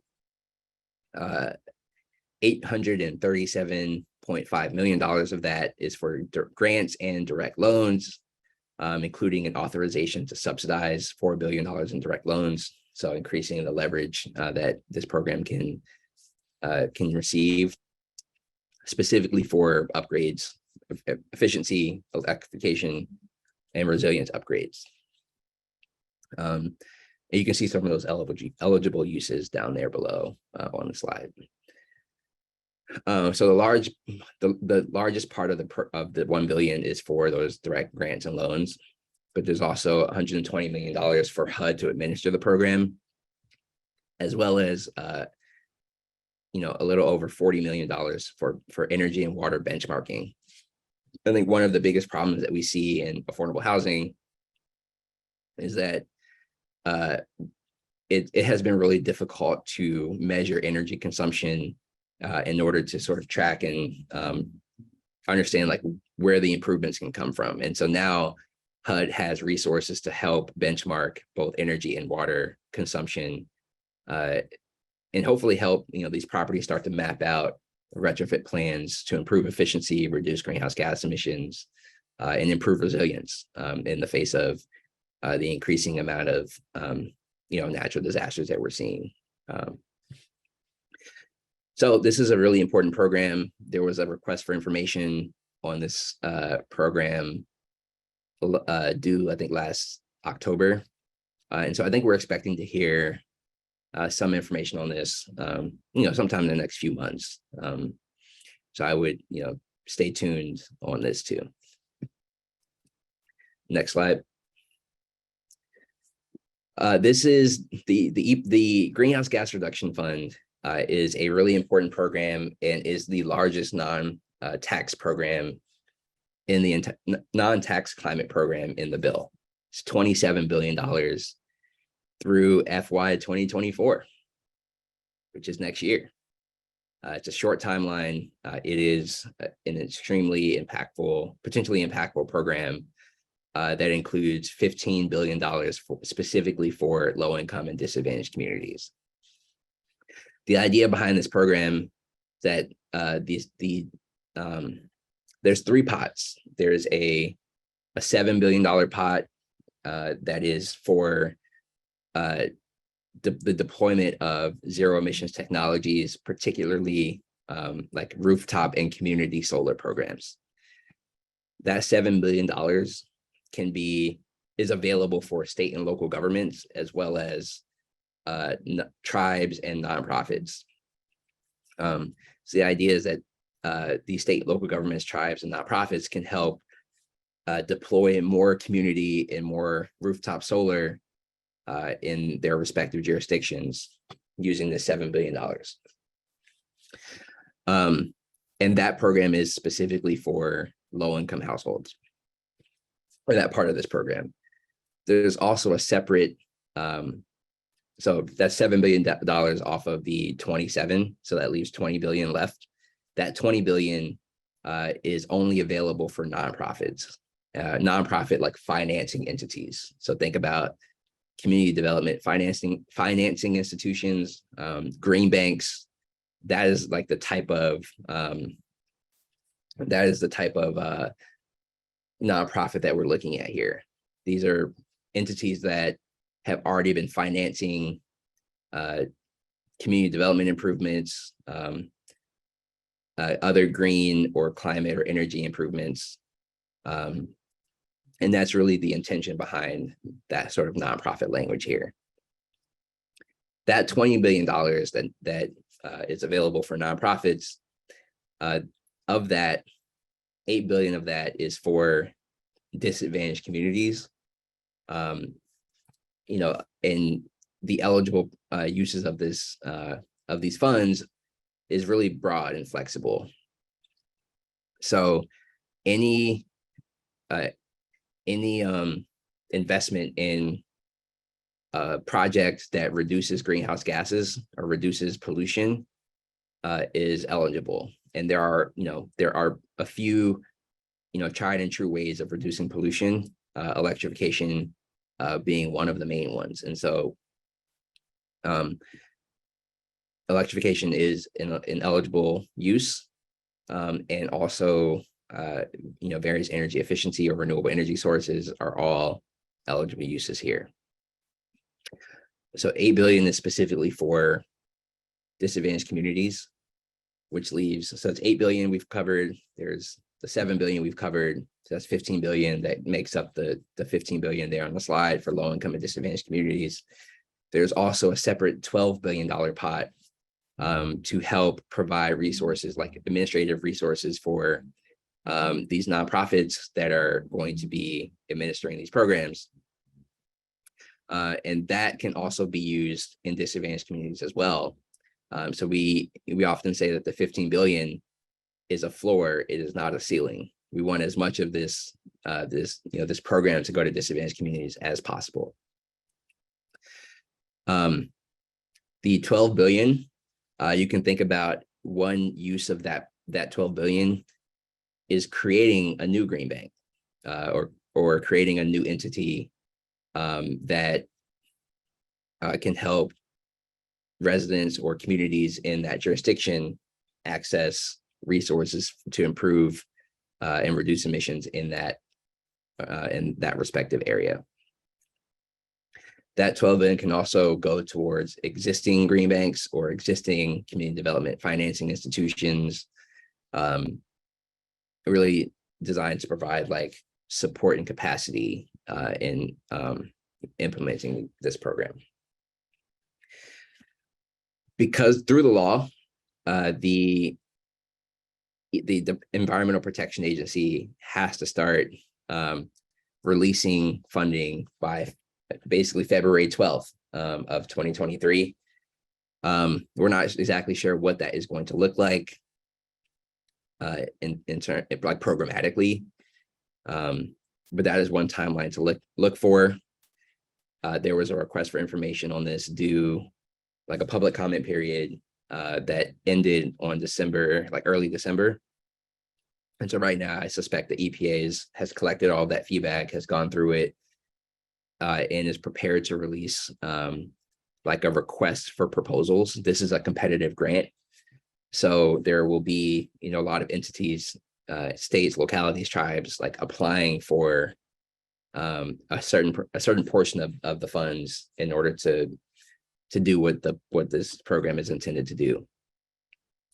$837.5 million of that is for grants and direct loans, including an authorization to subsidize $4 billion in direct loans. So increasing the leverage that this program can receive, specifically for upgrades, efficiency, electrification, and resilience upgrades. And you can see some of those eligible uses down there below on the slide. So the largest part of the 1 billion is for those direct grants and loans, but there's also $120 million for HUD to administer the program, as well as a little over $40 million for energy and water benchmarking. I think one of the biggest problems that we see in affordable housing is that it has been really difficult to measure energy consumption in order to sort of track and understand like where the improvements can come from. And so now HUD has resources to help benchmark both energy and water consumption, and hopefully help these properties start to map out retrofit plans to improve efficiency, reduce greenhouse gas emissions, and improve resilience in the face of the increasing amount of natural disasters that we're seeing. So this is a really important program. There was a request for information on this program due, I think, last October. And so I think we're expecting to hear some information on this, sometime in the next few months. So I would, stay tuned on this too. Next slide. This is the Greenhouse Gas Reduction Fund is a really important program and is the largest non-tax program in the non-tax climate program in the bill. It's $27 billion through FY 2024, which is next year. It's a short timeline. It is an extremely impactful, potentially impactful program that includes $15 billion specifically for low-income and disadvantaged communities. The idea behind this program is that there's three pots. There's a $7 billion pot that is for the deployment of zero emissions technologies, particularly like rooftop and community solar programs. That $7 billion is available for state and local governments, as well as tribes and nonprofits. So the idea is that the state, local governments, tribes, and nonprofits can help deploy more community and more rooftop solar in their respective jurisdictions using the $7 billion. And that program is specifically for low-income households, or that part of this program. There's also a separate, so that's $7 billion off of the 27, so that leaves 20 billion left. That 20 billion is only available for nonprofits, nonprofit like financing entities. So think about community development financing institutions, green banks. That is like the type of nonprofit that we're looking at here. These are entities that have already been financing community development improvements, other green or climate or energy improvements. And that's really the intention behind that sort of nonprofit language here. That $20 billion that is available for nonprofits, of that, 8 billion of that is for disadvantaged communities. And the eligible uses of these funds is really broad and flexible. So any investment in a project that reduces greenhouse gases or reduces pollution is eligible. And there are a few tried and true ways of reducing pollution, electrification being one of the main ones. And so electrification is an eligible use, and also various energy efficiency or renewable energy sources are all eligible uses here. So 8 billion is specifically for disadvantaged communities, which leaves, so it's 8 billion we've covered. There's the 7 billion we've covered. So that's 15 billion that makes up the 15 billion there on the slide for low income and disadvantaged communities. There's also a separate $12 billion pot to help provide resources like administrative resources for these nonprofits that are going to be administering these programs. And that can also be used in disadvantaged communities as well. So we often say that the 15 billion is a floor, it is not a ceiling. We want as much of this this program to go to disadvantaged communities as possible. The 12 billion, you can think about one use of that 12 billion is creating a new green bank, or creating a new entity that can help residents or communities in that jurisdiction access resources to improve and reduce emissions in that respective area. That 12 billion can also go towards existing green banks or existing community development financing institutions, really designed to provide like support and capacity in implementing this program. Because through the law, the Environmental Protection Agency has to start releasing funding by basically February 12th of 2023. We're not exactly sure what that is going to look like in turn, like programmatically, but that is one timeline to look for. There was a request for information on this due, like a public comment period that ended on early December. And so right now, I suspect the EPA has collected all that feedback, has gone through it, and is prepared to release like a request for proposals. This is a competitive grant. So there will be, a lot of entities, states, localities, tribes, like applying for a certain portion of the funds in order to do what this program is intended to do.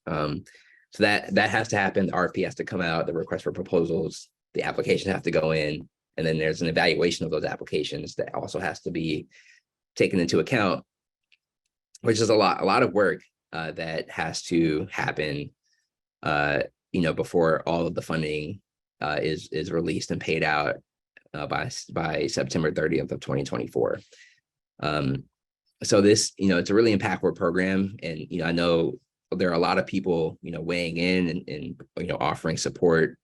So that has to happen. The RFP has to come out, the request for proposals, the application have to go in, and then there's an evaluation of those applications that also has to be taken into account, which is a lot of work that has to happen, before all of the funding is released and paid out by September 30th of 2024. So this, it's a really impactful program, and I know there are a lot of people, weighing in and offering support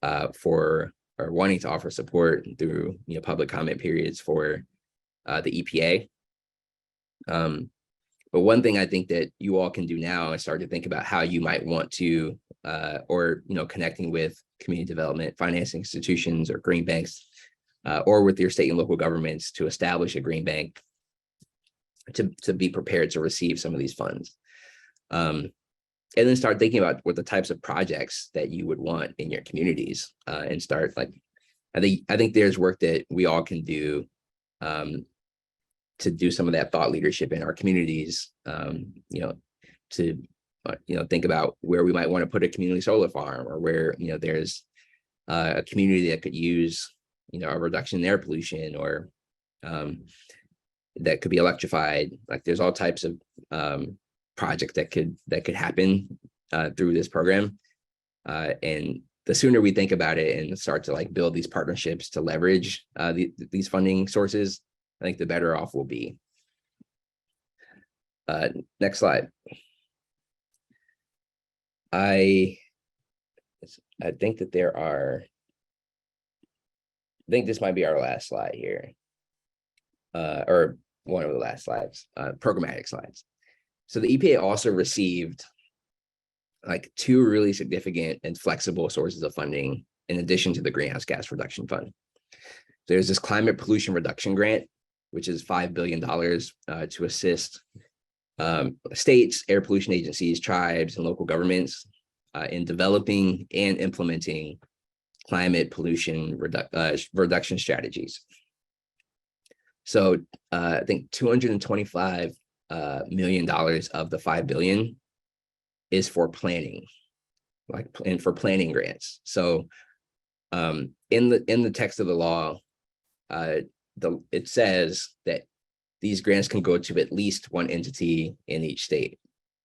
or wanting to offer support through public comment periods for the EPA. But one thing I think that you all can do now is start to think about how you might want to, or connecting with community development financing institutions or green banks, or with your state and local governments to establish a green bank to be prepared to receive some of these funds. And then start thinking about what the types of projects that you would want in your communities, and start I think there's work that we all can do to do some of that thought leadership in our communities, to think about where we might want to put a community solar farm, or where there's a community that could use a reduction in air pollution, or that could be electrified. Like there's all types of projects that could happen through this program, and the sooner we think about it and start to build these partnerships to leverage these funding sources, I think the better off we'll be. Next slide. I think that I think this might be our last slide here, or one of the last slides, programmatic slides. So the EPA also received two really significant and flexible sources of funding in addition to the Greenhouse Gas Reduction Fund. There's this Climate Pollution Reduction Grant, which is $5 billion to assist states, air pollution agencies, tribes, and local governments in developing and implementing climate pollution reduction strategies. So I think $225 million of the $5 billion is for planning, and for planning grants. So in the text of the law, it says that these grants can go to at least one entity in each state,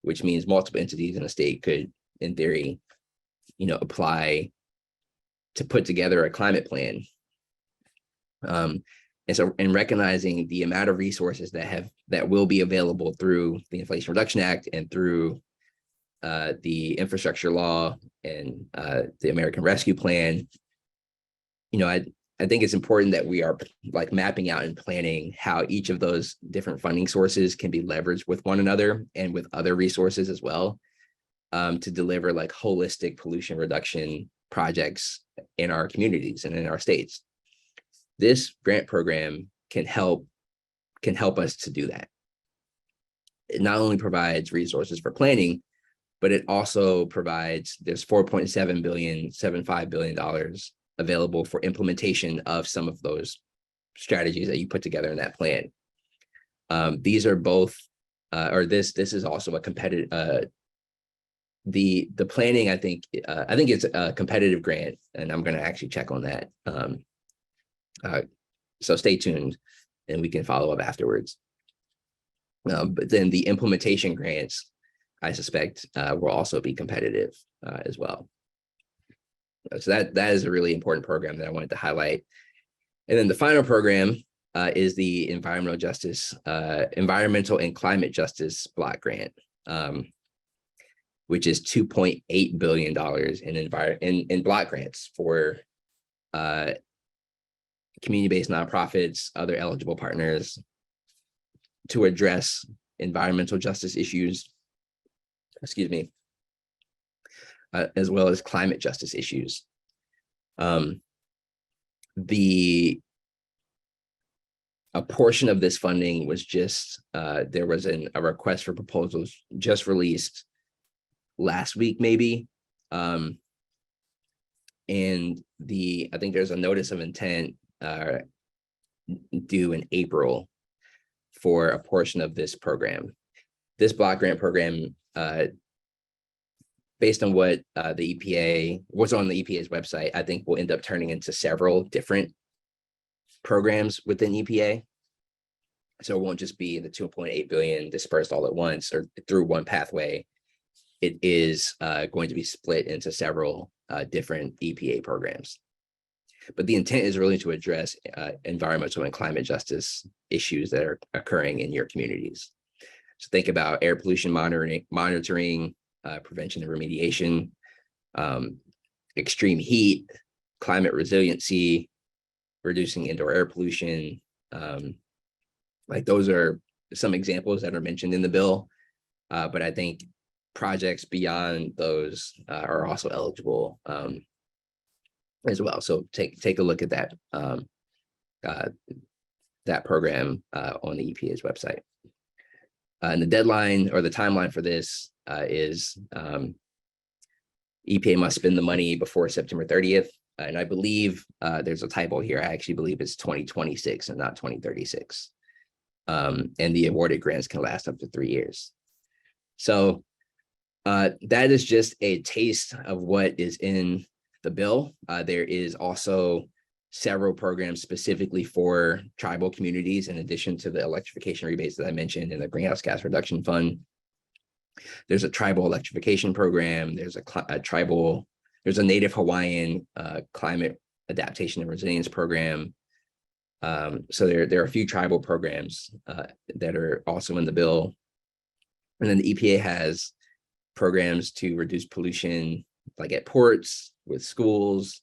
which means multiple entities in a state could, in theory, apply to put together a climate plan. And so, in recognizing the amount of resources that will be available through the Inflation Reduction Act and through the infrastructure law and the American Rescue Plan, I think it's important that we are like mapping out and planning how each of those different funding sources can be leveraged with one another and with other resources as well, to deliver like holistic pollution reduction projects in our communities and in our states. This grant program can help us to do that. It not only provides resources for planning, but it also provides, there's $4.75 billion available for implementation of some of those strategies that you put together in that plan. These are both, this is also a competitive, the planning, I think it's a competitive grant, and I'm going to actually check on that. So stay tuned and we can follow up afterwards. But then the implementation grants, I suspect, will also be competitive as well. So that is a really important program that I wanted to highlight. And then the final program is the Environmental and Climate Justice Block Grant, which is $2.8 billion in block grants for community-based nonprofits, other eligible partners, to address environmental justice issues, as well as climate justice issues. A portion of this funding was just, there was a request for proposals just released last week, maybe. And I think there's a notice of intent due in April for a portion of this program. This block grant program, based on what's on the EPA's website, I think will end up turning into several different programs within EPA. So it won't just be the 2.8 billion dispersed all at once or through one pathway. It is going to be split into several different EPA programs. But the intent is really to address environmental and climate justice issues that are occurring in your communities. So think about air pollution monitoring, prevention and remediation, extreme heat, climate resiliency, reducing indoor air pollution. Like those are some examples that are mentioned in the bill, but I think projects beyond those are also eligible as well. So take a look at that that program on the EPA's website. And the deadline or the timeline for this is EPA must spend the money before September 30th. And I believe there's a typo here. I actually believe it's 2026 and not 2036. And the awarded grants can last up to 3 years. So that is just a taste of what is in the bill. There is also several programs specifically for tribal communities, in addition to the electrification rebates that I mentioned in the Greenhouse Gas Reduction Fund. There's a tribal electrification program. There's there's a Native Hawaiian climate adaptation and resilience program. So there are a few tribal programs that are also in the bill. And then the EPA has programs to reduce pollution, like at ports, with schools,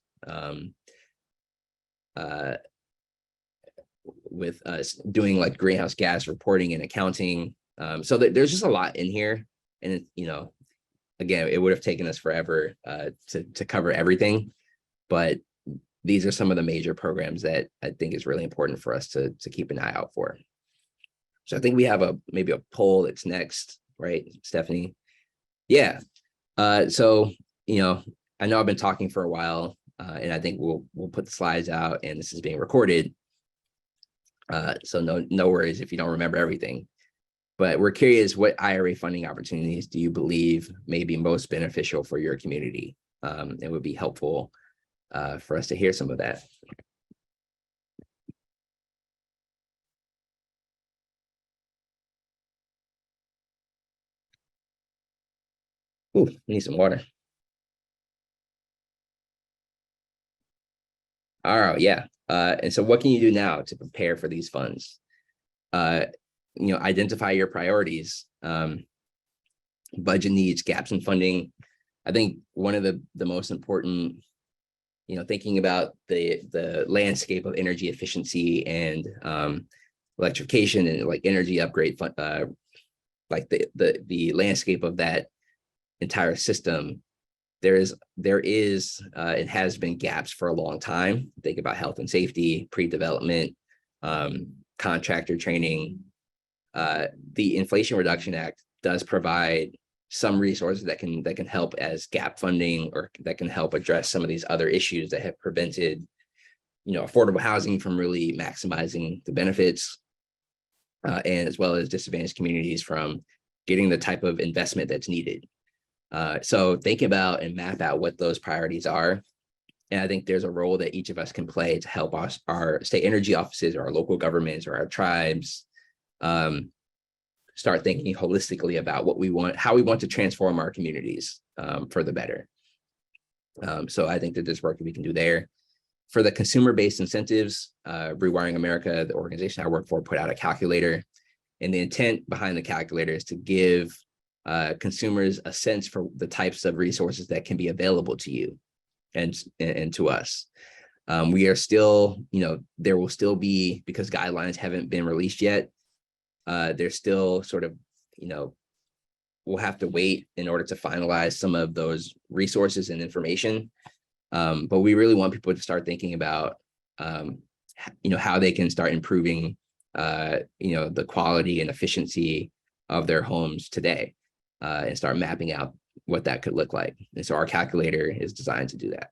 with us doing like greenhouse gas reporting and accounting. So there's just a lot in here. And, again, it would have taken us forever to cover everything. But these are some of the major programs that I think is really important for us to keep an eye out for. So I think we have maybe a poll that's next, right, Stephanie? Yeah. So, I know I've been talking for a while, and I think we'll put the slides out, and this is being recorded. So no worries if you don't remember everything. But we're curious, what IRA funding opportunities do you believe may be most beneficial for your community? It would be helpful for us to hear some of that. Ooh, I need some water. All right, yeah. And so what can you do now to prepare for these funds? Identify your priorities, budget needs, gaps in funding. I think one of the most important, thinking about the landscape of energy efficiency and electrification and like energy upgrade, like the landscape of that entire system. There is and has been gaps for a long time. Think about health and safety, pre-development, contractor training. The Inflation Reduction Act does provide some resources that can help as gap funding, or that can help address some of these other issues that have prevented, affordable housing from really maximizing the benefits, and as well as disadvantaged communities from getting the type of investment that's needed. So think about and map out what those priorities are. And I think there's a role that each of us can play to help us, our state energy offices, or our local governments, or our tribes, start thinking holistically about what we want, how we want to transform our communities for the better. So I think that there's work that we can do there. For the consumer-based incentives, Rewiring America, the organization I work for, put out a calculator. And the intent behind the calculator is to give consumers a sense for the types of resources that can be available to you and to us. We are still, there will still be, because guidelines haven't been released yet, there's still sort of, we'll have to wait in order to finalize some of those resources and information. But we really want people to start thinking about, how they can start improving, the quality and efficiency of their homes today, and start mapping out what that could look like. And so our calculator is designed to do that.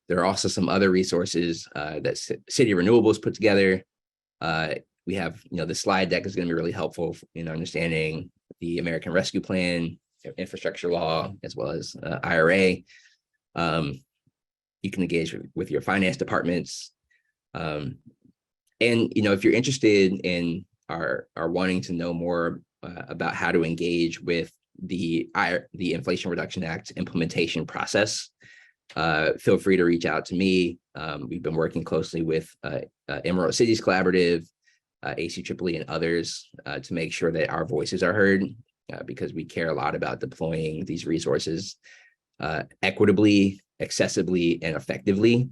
There are also some other resources that City Renewables put together. We have, the slide deck is going to be really helpful in understanding the American Rescue Plan, infrastructure law, as well as IRA. You can engage with your finance departments. And, if you're interested in are wanting to know more about how to engage with the Inflation Reduction Act implementation process, feel free to reach out to me. We've been working closely with Emerald Cities Collaborative, ACEEE, and others to make sure that our voices are heard, because we care a lot about deploying these resources equitably, accessibly, and effectively.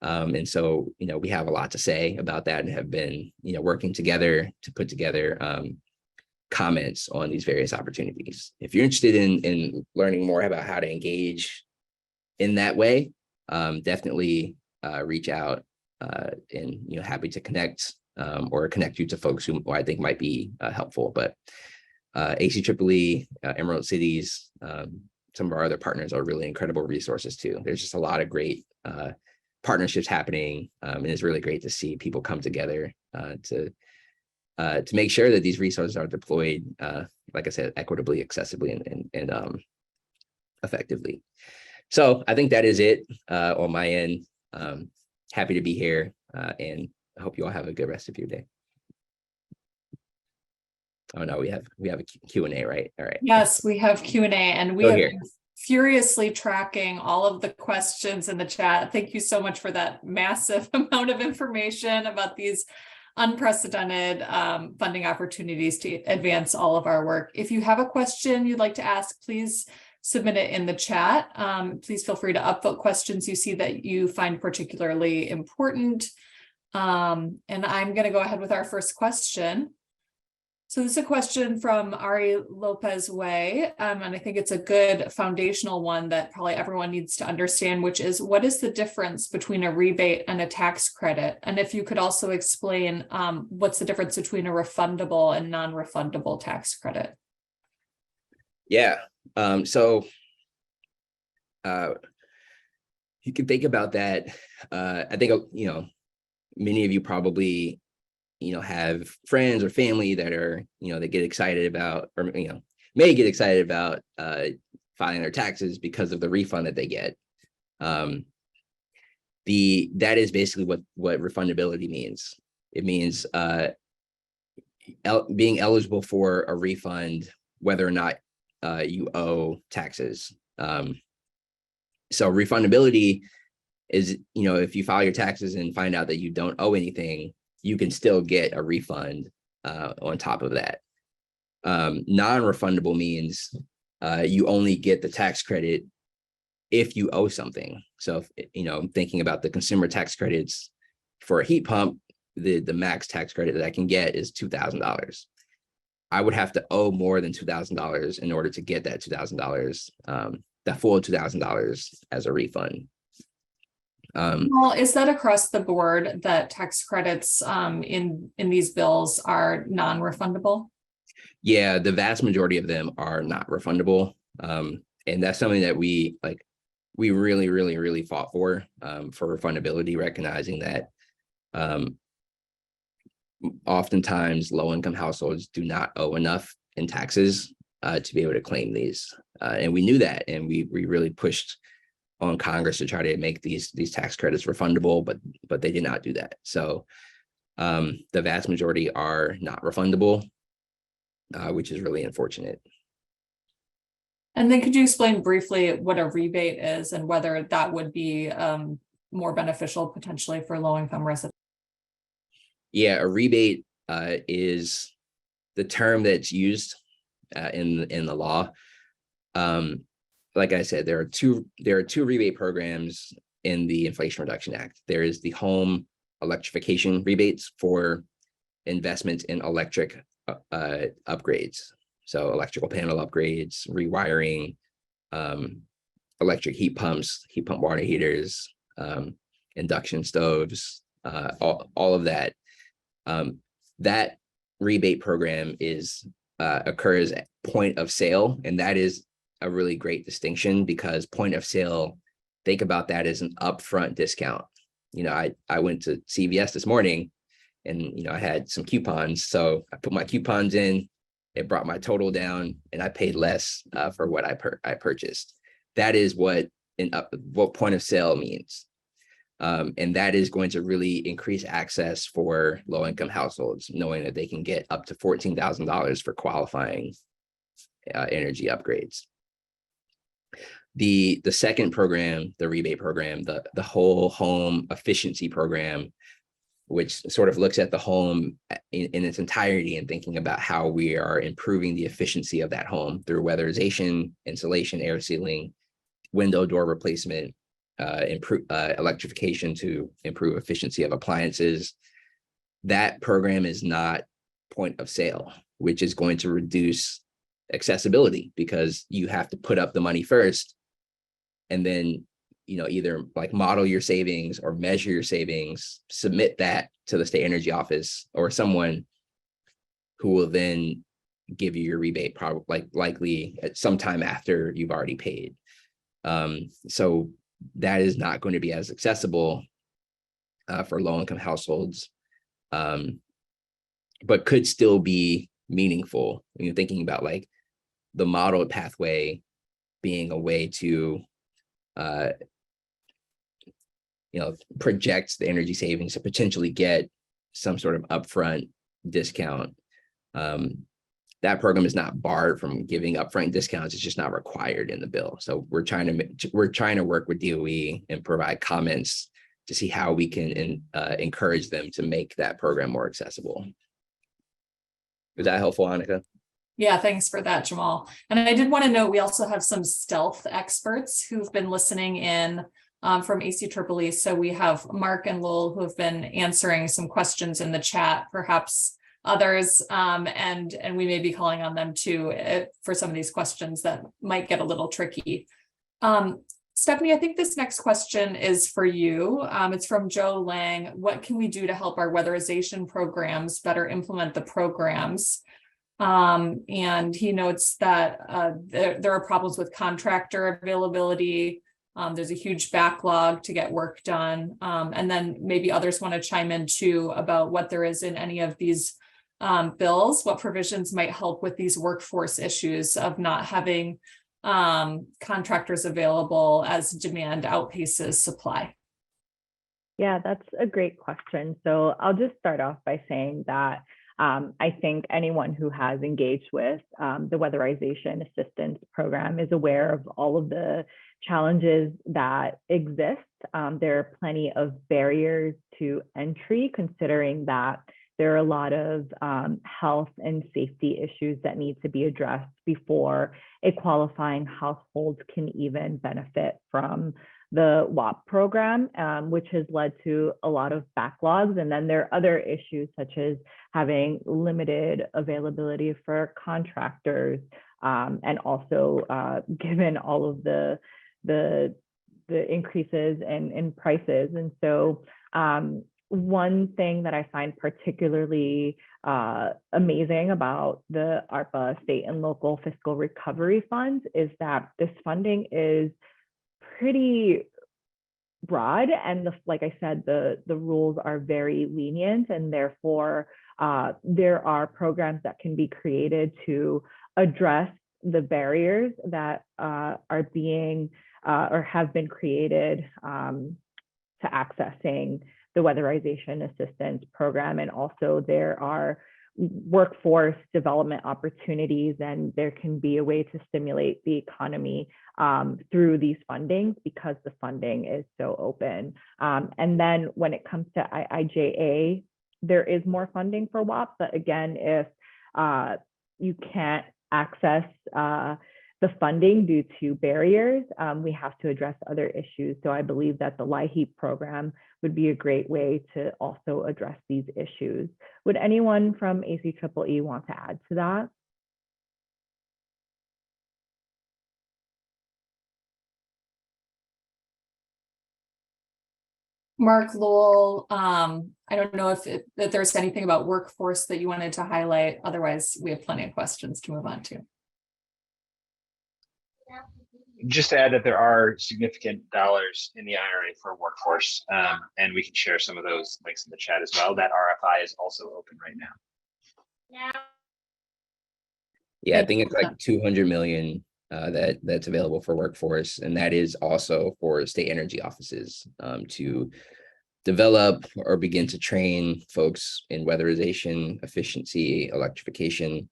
And so, we have a lot to say about that, and have been, working together to put together comments on these various opportunities. If you're interested in learning more about how to engage in that way, definitely reach out, and happy to connect, or connect you to folks who I think might be helpful. But ACEEE, Emerald Cities, some of our other partners are really incredible resources too. There's just a lot of great partnerships happening, and it's really great to see people come together to make sure that these resources are deployed, like I said, equitably, accessibly, and effectively. So I think that is it on my end. Happy to be here, and I hope you all have a good rest of your day. Oh no, we have a Q&A, right? All right. Yes, we have Q&A, and we have been furiously tracking all of the questions in the chat. Thank you so much for that massive amount of information about these unprecedented funding opportunities to advance all of our work. If you have a question you'd like to ask, please submit it in the chat. Please feel free to upvote questions you see that you find particularly important. And I'm going to go ahead with our first question. So this is a question from Ari Lopez Way, and I think it's a good foundational one that probably everyone needs to understand, which is, what is the difference between a rebate and a tax credit? And if you could also explain what's the difference between a refundable and non-refundable tax credit? Yeah, so you can think about that. I think, many of you probably have friends or family that are, that get excited about, or, may get excited about filing their taxes because of the refund that they get. That is basically what refundability means. It means being eligible for a refund, whether or not you owe taxes. So refundability is, if you file your taxes and find out that you don't owe anything, you can still get a refund on top of that. Non-refundable means you only get the tax credit if you owe something. So, I'm thinking about the consumer tax credits for a heat pump, the max tax credit that I can get is $2,000. I would have to owe more than $2,000 in order to get that $2,000, that full $2,000 as a refund. Well, is that across the board that tax credits in these bills are non-refundable? Yeah, the vast majority of them are not refundable. And that's something that we really fought for refundability, recognizing that oftentimes low-income households do not owe enough in taxes to be able to claim these. And we knew that, and we really pushed on Congress to try to make these tax credits refundable, but they did not do that. So the vast majority are not refundable, which is really unfortunate. And then could you explain briefly what a rebate is and whether that would be more beneficial potentially for low-income residents? Yeah, a rebate is the term that's used in the law. Like I said, there are two rebate programs in the Inflation Reduction Act. There is the home electrification rebates for investments in electric upgrades. So electrical panel upgrades, rewiring, electric heat pumps, heat pump water heaters, induction stoves, all of that. That rebate program occurs at point of sale, and that is a really great distinction, because point of sale, think about that as an upfront discount. I went to CVS this morning, and I had some coupons, so I put my coupons in. It brought my total down, and I paid less for what I purchased. That is what point of sale means. And that is going to really increase access for low-income households, knowing that they can get up to $14,000 for qualifying energy upgrades. The second program, the rebate program, the whole home efficiency program, which sort of looks at the home in its entirety and thinking about how we are improving the efficiency of that home through weatherization, insulation, air sealing, window door replacement, electrification to improve efficiency of appliances. That program is not point of sale, which is going to reduce accessibility, because you have to put up the money first, and then either like model your savings or measure your savings, submit that to the state energy office or someone who will then give you your rebate, probably likely at some time after you've already paid. So that is not going to be as accessible for low-income households, but could still be meaningful. Thinking about like the modeled pathway being a way to project the energy savings to potentially get some sort of upfront discount. That program is not barred from giving upfront discounts. It's just not required in the bill. So we're trying to work with DOE and provide comments to see how we can encourage them to make that program more accessible. Is that helpful, Annika? Yeah, thanks for that, Jamal. And I did want to note, we also have some stealth experts who've been listening in from ACEEE. So we have Mark and Lowell who have been answering some questions in the chat, perhaps others, and we may be calling on them too for some of these questions that might get a little tricky. Stephanie, I think this next question is for you. It's from Joe Lang. What can we do to help our weatherization programs better implement the programs? And he notes that there are problems with contractor availability. There's a huge backlog to get work done. And then maybe others want to chime in too about what there is in any of these bills, what provisions might help with these workforce issues of not having contractors available as demand outpaces supply. Yeah, that's a great question. So I'll just start off by saying that I think anyone who has engaged with the Weatherization Assistance Program is aware of all of the challenges that exist There are plenty of barriers to entry, considering that there are a lot of health and safety issues that need to be addressed before a qualifying household can even benefit from the WAP program, which has led to a lot of backlogs. And then there are other issues such as having limited availability for contractors, and also given all of the increases in prices. And so one thing that I find particularly amazing about the ARPA state and local fiscal recovery funds is that this funding is pretty broad, and like I said, the rules are very lenient, and therefore there are programs that can be created to address the barriers that are being or have been created to accessing the weatherization assistance program. And also there are workforce development opportunities, and there can be a way to stimulate the economy through these fundings because the funding is so open. And then when it comes to IIJA, there is more funding for WAP, but again, if you can't access the funding due to barriers, we have to address other issues. So I believe that the LIHEAP program would be a great way to also address these issues. Would anyone from ACEEE want to add to that? Mark, Lowell, I don't know if there's anything about workforce that you wanted to highlight. Otherwise, we have plenty of questions to move on to. Just to add that there are significant dollars in the IRA for workforce, and we can share some of those links in the chat as well. That RFI is also open right now. Yeah, I think it's like 200 million that's available for workforce, and that is also for state energy offices to develop or begin to train folks in weatherization, efficiency, electrification.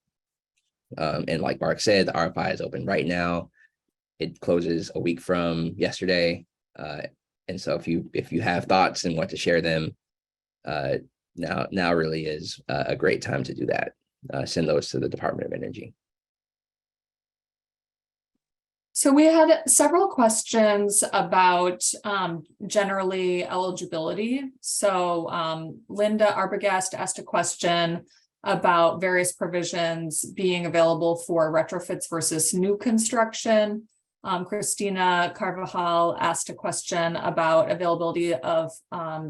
And like Mark said, the RFI is open right now. It closes a week from yesterday. And so if you have thoughts and want to share them, now really is a great time to do that. Send those to the Department of Energy. So we had several questions about generally eligibility. So Linda Arbogast asked a question about various provisions being available for retrofits versus new construction. Christina Carvajal asked a question about availability of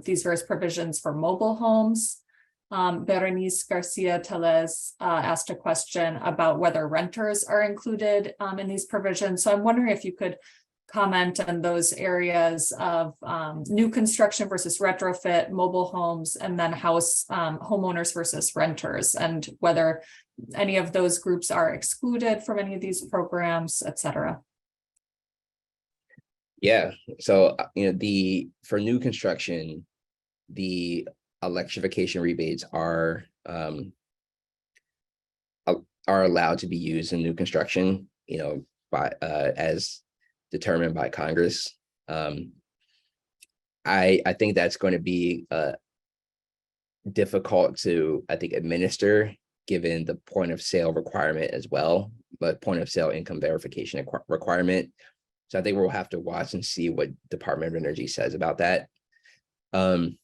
these various provisions for mobile homes. Berenice Garcia Teles asked a question about whether renters are included in these provisions. So I'm wondering if you could comment on those areas of new construction versus retrofit, mobile homes, and then house homeowners versus renters, and whether any of those groups are excluded from any of these programs, et cetera. Yeah, so for new construction, the electrification rebates are allowed to be used in new construction, by as determined by Congress. I think that's going to be difficult to, administer, given the point of sale requirement as well, but point of sale income verification requirement. So I think we'll have to watch and see what Department of Energy says about that. In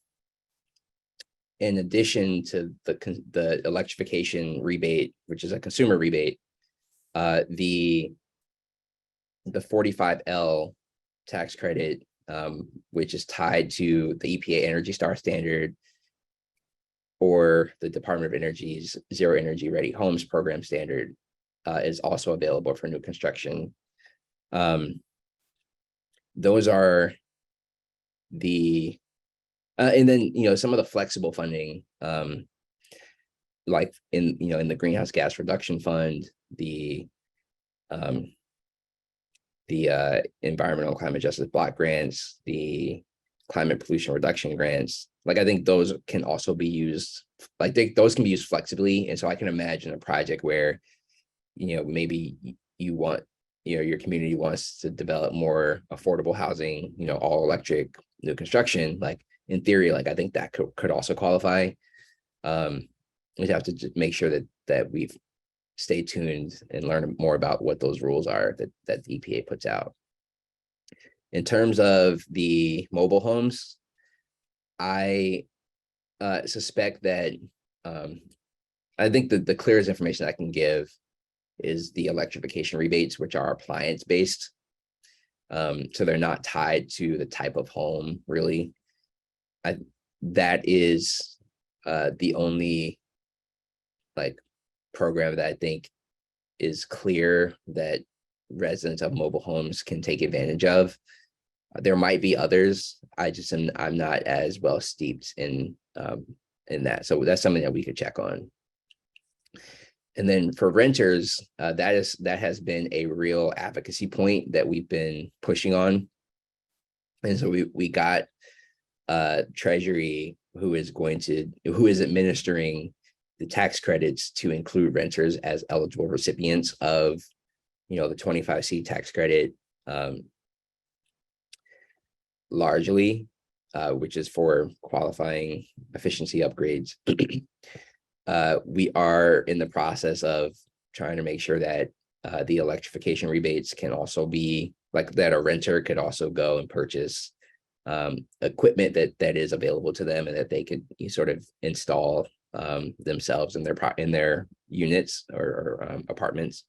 addition to the electrification rebate, which is a consumer rebate, the 45L tax credit, which is tied to the EPA Energy Star standard or the Department of Energy's Zero Energy Ready Homes program standard, is also available for new construction. Those are the and then some of the flexible funding, like in the greenhouse gas reduction fund, the environmental climate justice block grants, the climate pollution reduction grants. Like, I think those can also be used, those can be used flexibly. And so I can imagine a project where maybe you want your community wants to develop more affordable housing, all electric new construction, like in theory, like I think that could also qualify. We'd have to just make sure that we've stay tuned and learn more about what those rules are that the EPA puts out. In terms of the mobile homes, I suspect that I think that the clearest information I can give is the electrification rebates, which are appliance based. So they're not tied to the type of home, really. That is the only like program that I think is clear that residents of mobile homes can take advantage of. There might be others. I'm not as well steeped in that. So that's something that we could check on. And then for renters, that has been a real advocacy point that we've been pushing on. And so we got Treasury who is administering the tax credits to include renters as eligible recipients of, the 25C tax credit, largely, which is for qualifying efficiency upgrades. We are in the process of trying to make sure that the electrification rebates can also be like that a renter could also go and purchase equipment that is available to them and that they could sort of install themselves in their units or apartments.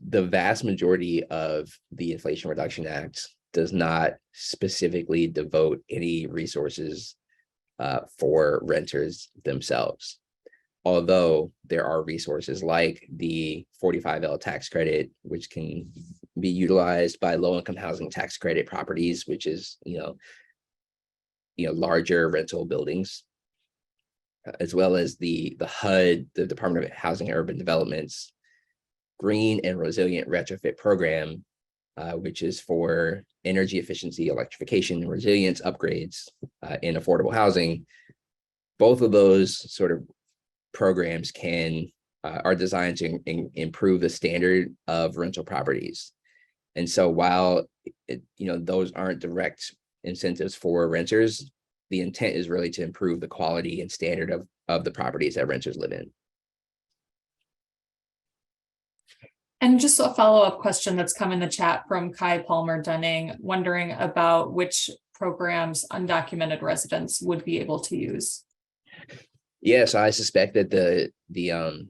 The vast majority of the Inflation Reduction Act does not specifically devote any resources for renters themselves. Although there are resources like the 45L tax credit, which can be utilized by low-income housing tax credit properties, which is, larger rental buildings, as well as the HUD, the Department of Housing and Urban Development's Green and Resilient Retrofit Program, which is for energy efficiency, electrification, and resilience upgrades in affordable housing. Both of those sort of programs are designed to improve the standard of rental properties. And so while those aren't direct incentives for renters, the intent is really to improve the quality and standard of the properties that renters live in. And just a follow-up question that's come in the chat from Kai Palmer Dunning, wondering about which programs undocumented residents would be able to use. Yes, I suspect that the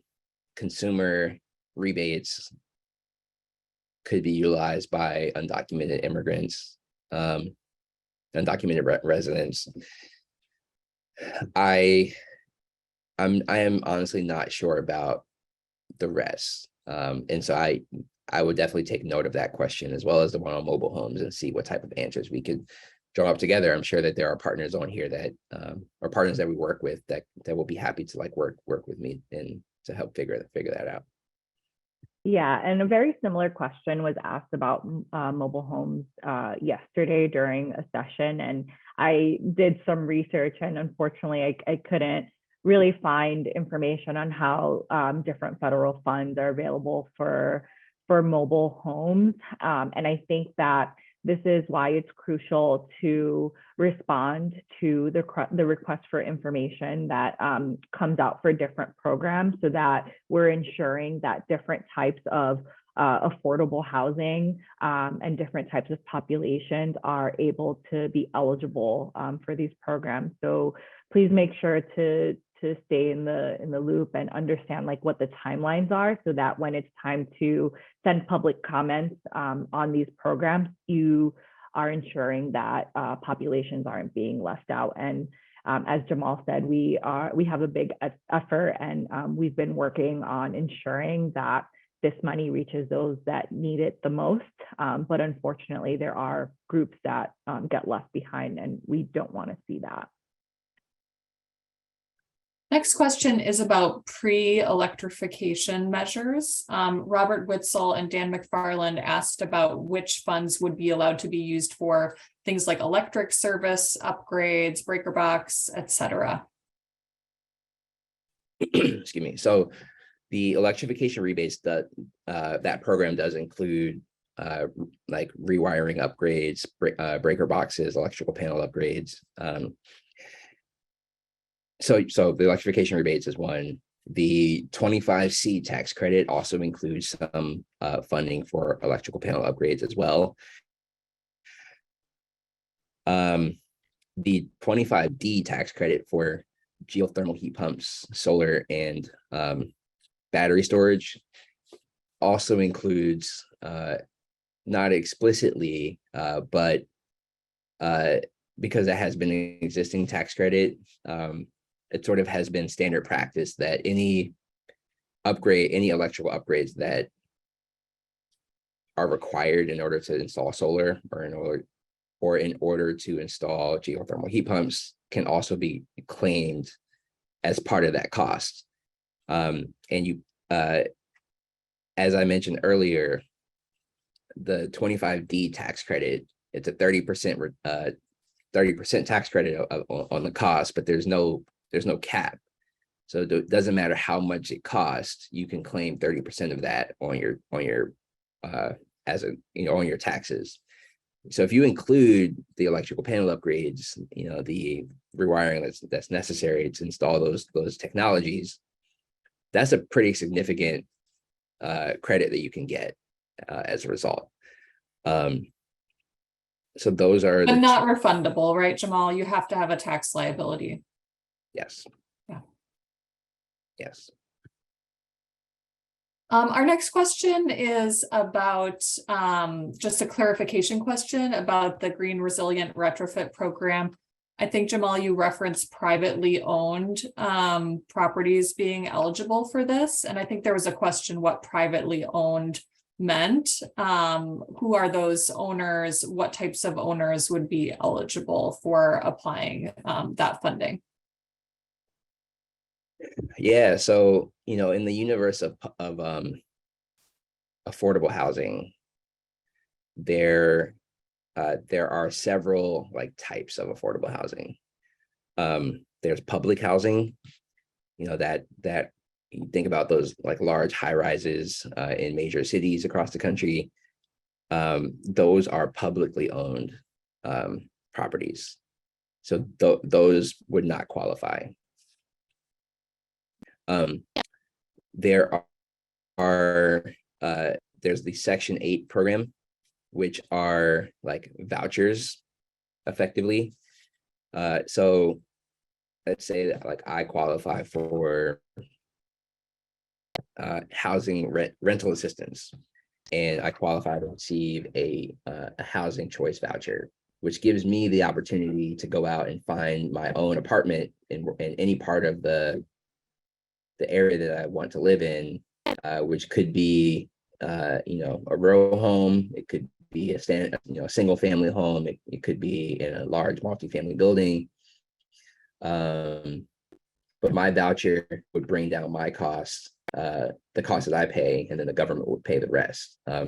consumer rebates could be utilized by undocumented immigrants, undocumented residents. I am honestly not sure about the rest. And so I would definitely take note of that question as well as the one on mobile homes and see what type of answers we could draw up together. I'm sure that there are partners on here that are partners that we work with that will be happy to work with me and to help figure that out. Yeah, and a very similar question was asked about mobile homes yesterday during a session, and I did some research, and unfortunately I couldn't really find information on how different federal funds are available for mobile homes. And I think that this is why it's crucial to respond to the request for information that comes out for different programs, so that we're ensuring that different types of affordable housing and different types of populations are able to be eligible for these programs. So please make sure to stay in the loop and understand what the timelines are, so that when it's time to send public comments on these programs, you are ensuring that populations aren't being left out. And as Jamal said, we have a big effort, and we've been working on ensuring that this money reaches those that need it the most. But unfortunately, there are groups that get left behind, and we don't want to see that. Next question is about pre-electrification measures. Robert Witzel and Dan McFarland asked about which funds would be allowed to be used for things like electric service, upgrades, breaker box, etc. Excuse me. So the electrification rebates, that program does include like rewiring upgrades, breaker boxes, electrical panel upgrades. So the electrification rebates is one. The 25C tax credit also includes some funding for electrical panel upgrades as well. The 25D tax credit for geothermal heat pumps, solar, and battery storage also includes, not explicitly, but because it has been an existing tax credit, it sort of has been standard practice that any electrical upgrades that are required in order to install solar or in order to install geothermal heat pumps can also be claimed as part of that cost. And as I mentioned earlier, the 25D tax credit, it's a 30% tax credit on the cost, but there's no cap. So it doesn't matter how much it costs, you can claim 30% of that on your on your taxes. So if you include the electrical panel upgrades, the rewiring that's necessary to install those technologies, that's a pretty significant credit that you can get as a result. So those are but not refundable, right, Jamal? You have to have a tax liability. Yes. Yeah. Yes. Our next question is about just a clarification question about the Green Resilient Retrofit Program. I think, Jamal, you referenced privately owned properties being eligible for this. And I think there was a question what privately owned meant. Who are those owners? What types of owners would be eligible for applying that funding? Yeah, so in the universe of affordable housing, there are several types of affordable housing. There's public housing, that you think about those large high rises in major cities across the country. Those are publicly owned properties, so those would not qualify. There are there's the Section 8 program, which are vouchers effectively. So let's say that I qualify for housing rental assistance, and I qualify to receive a housing choice voucher, which gives me the opportunity to go out and find my own apartment in any part of the area that I want to live in, which could be a row home, it could be a single family home, it could be in a large multifamily building. But my voucher would bring down my costs, the cost that I pay, and then the government would pay the rest. I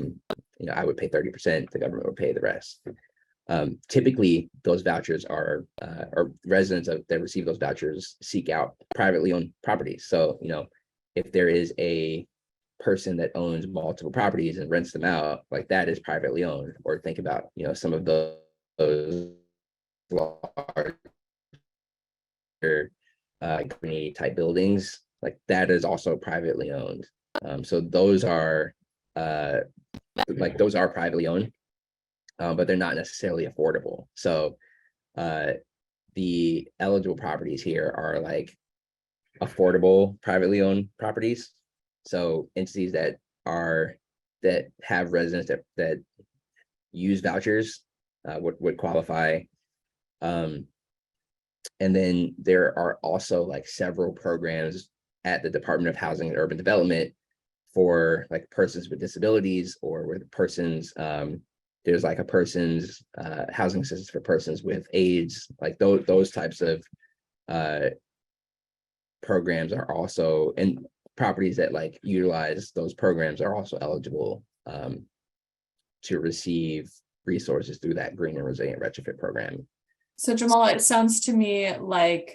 would pay 30%, the government would pay the rest. Typically, those vouchers are or residents that receive those vouchers seek out privately owned properties. So, if there is a person that owns multiple properties and rents them out, that is privately owned. Or think about, some of those larger company type buildings, that is also privately owned. So those are privately owned. But they're not necessarily affordable. So the eligible properties here are affordable privately owned properties. So entities that have residents that use vouchers would qualify. And then there are also several programs at the Department of Housing and Urban Development for persons with disabilities, or with persons there's a person's housing assistance for persons with AIDS, those types of programs are also, and properties that utilize those programs are also eligible to receive resources through that Green and Resilient Retrofit Program. So Jamal, it sounds to me like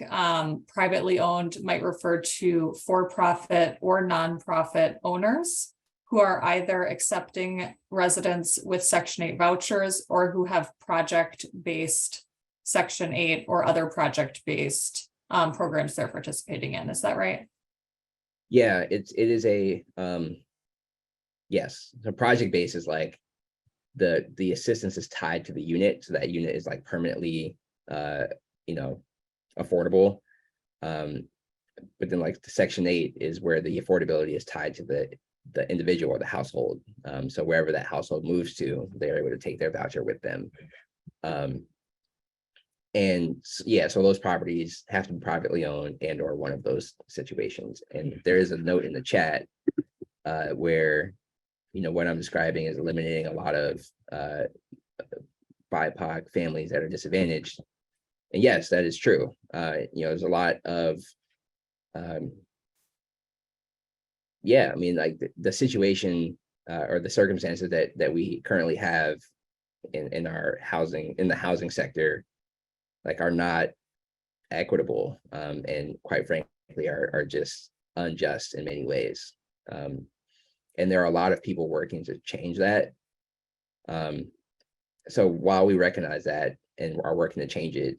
privately owned might refer to for-profit or nonprofit owners who are either accepting residents with Section 8 vouchers or who have project-based Section 8 or other project-based programs they're participating in. Is that right? Yeah, it is a yes. So project based is like the assistance is tied to the unit, so that unit is like permanently affordable. But then like the Section 8 is where the affordability is tied to the individual or the household. So wherever that household moves to, they're able to take their voucher with them. So those properties have to be privately owned and or one of those situations. And there is a note in the chat where what I'm describing is eliminating a lot of BIPOC families that are disadvantaged. And yes, that is true. There's a lot of like the situation or the circumstances that we currently have in our housing, in the housing sector, like are not equitable, and quite frankly are just unjust in many ways. And there are a lot of people working to change that. So while we recognize that and are working to change it,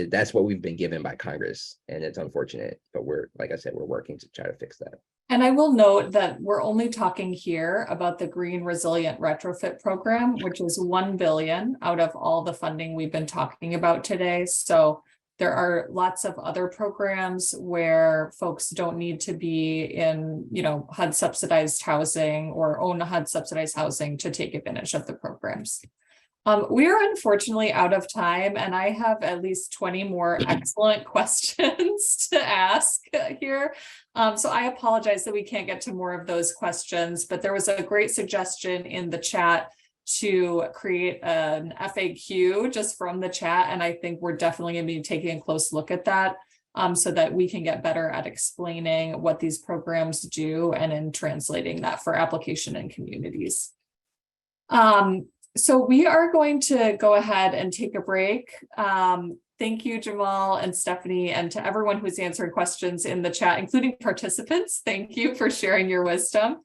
that's what we've been given by Congress, and it's unfortunate, but like I said, we're working to try to fix that. And I will note that we're only talking here about the Green Resilient Retrofit Program, which is $1 billion out of all the funding we've been talking about today. So there are lots of other programs where folks don't need to be in, HUD subsidized housing or own HUD subsidized housing to take advantage of the programs. We are unfortunately out of time, and I have at least 20 more excellent questions to ask here. So I apologize that we can't get to more of those questions, but there was a great suggestion in the chat to create an FAQ just from the chat. And I think we're definitely going to be taking a close look at that so that we can get better at explaining what these programs do and in translating that for application in communities. So we are going to go ahead and take a break. Thank you, Jamal and Stephanie, and to everyone who's answered questions in the chat, including participants. Thank you for sharing your wisdom.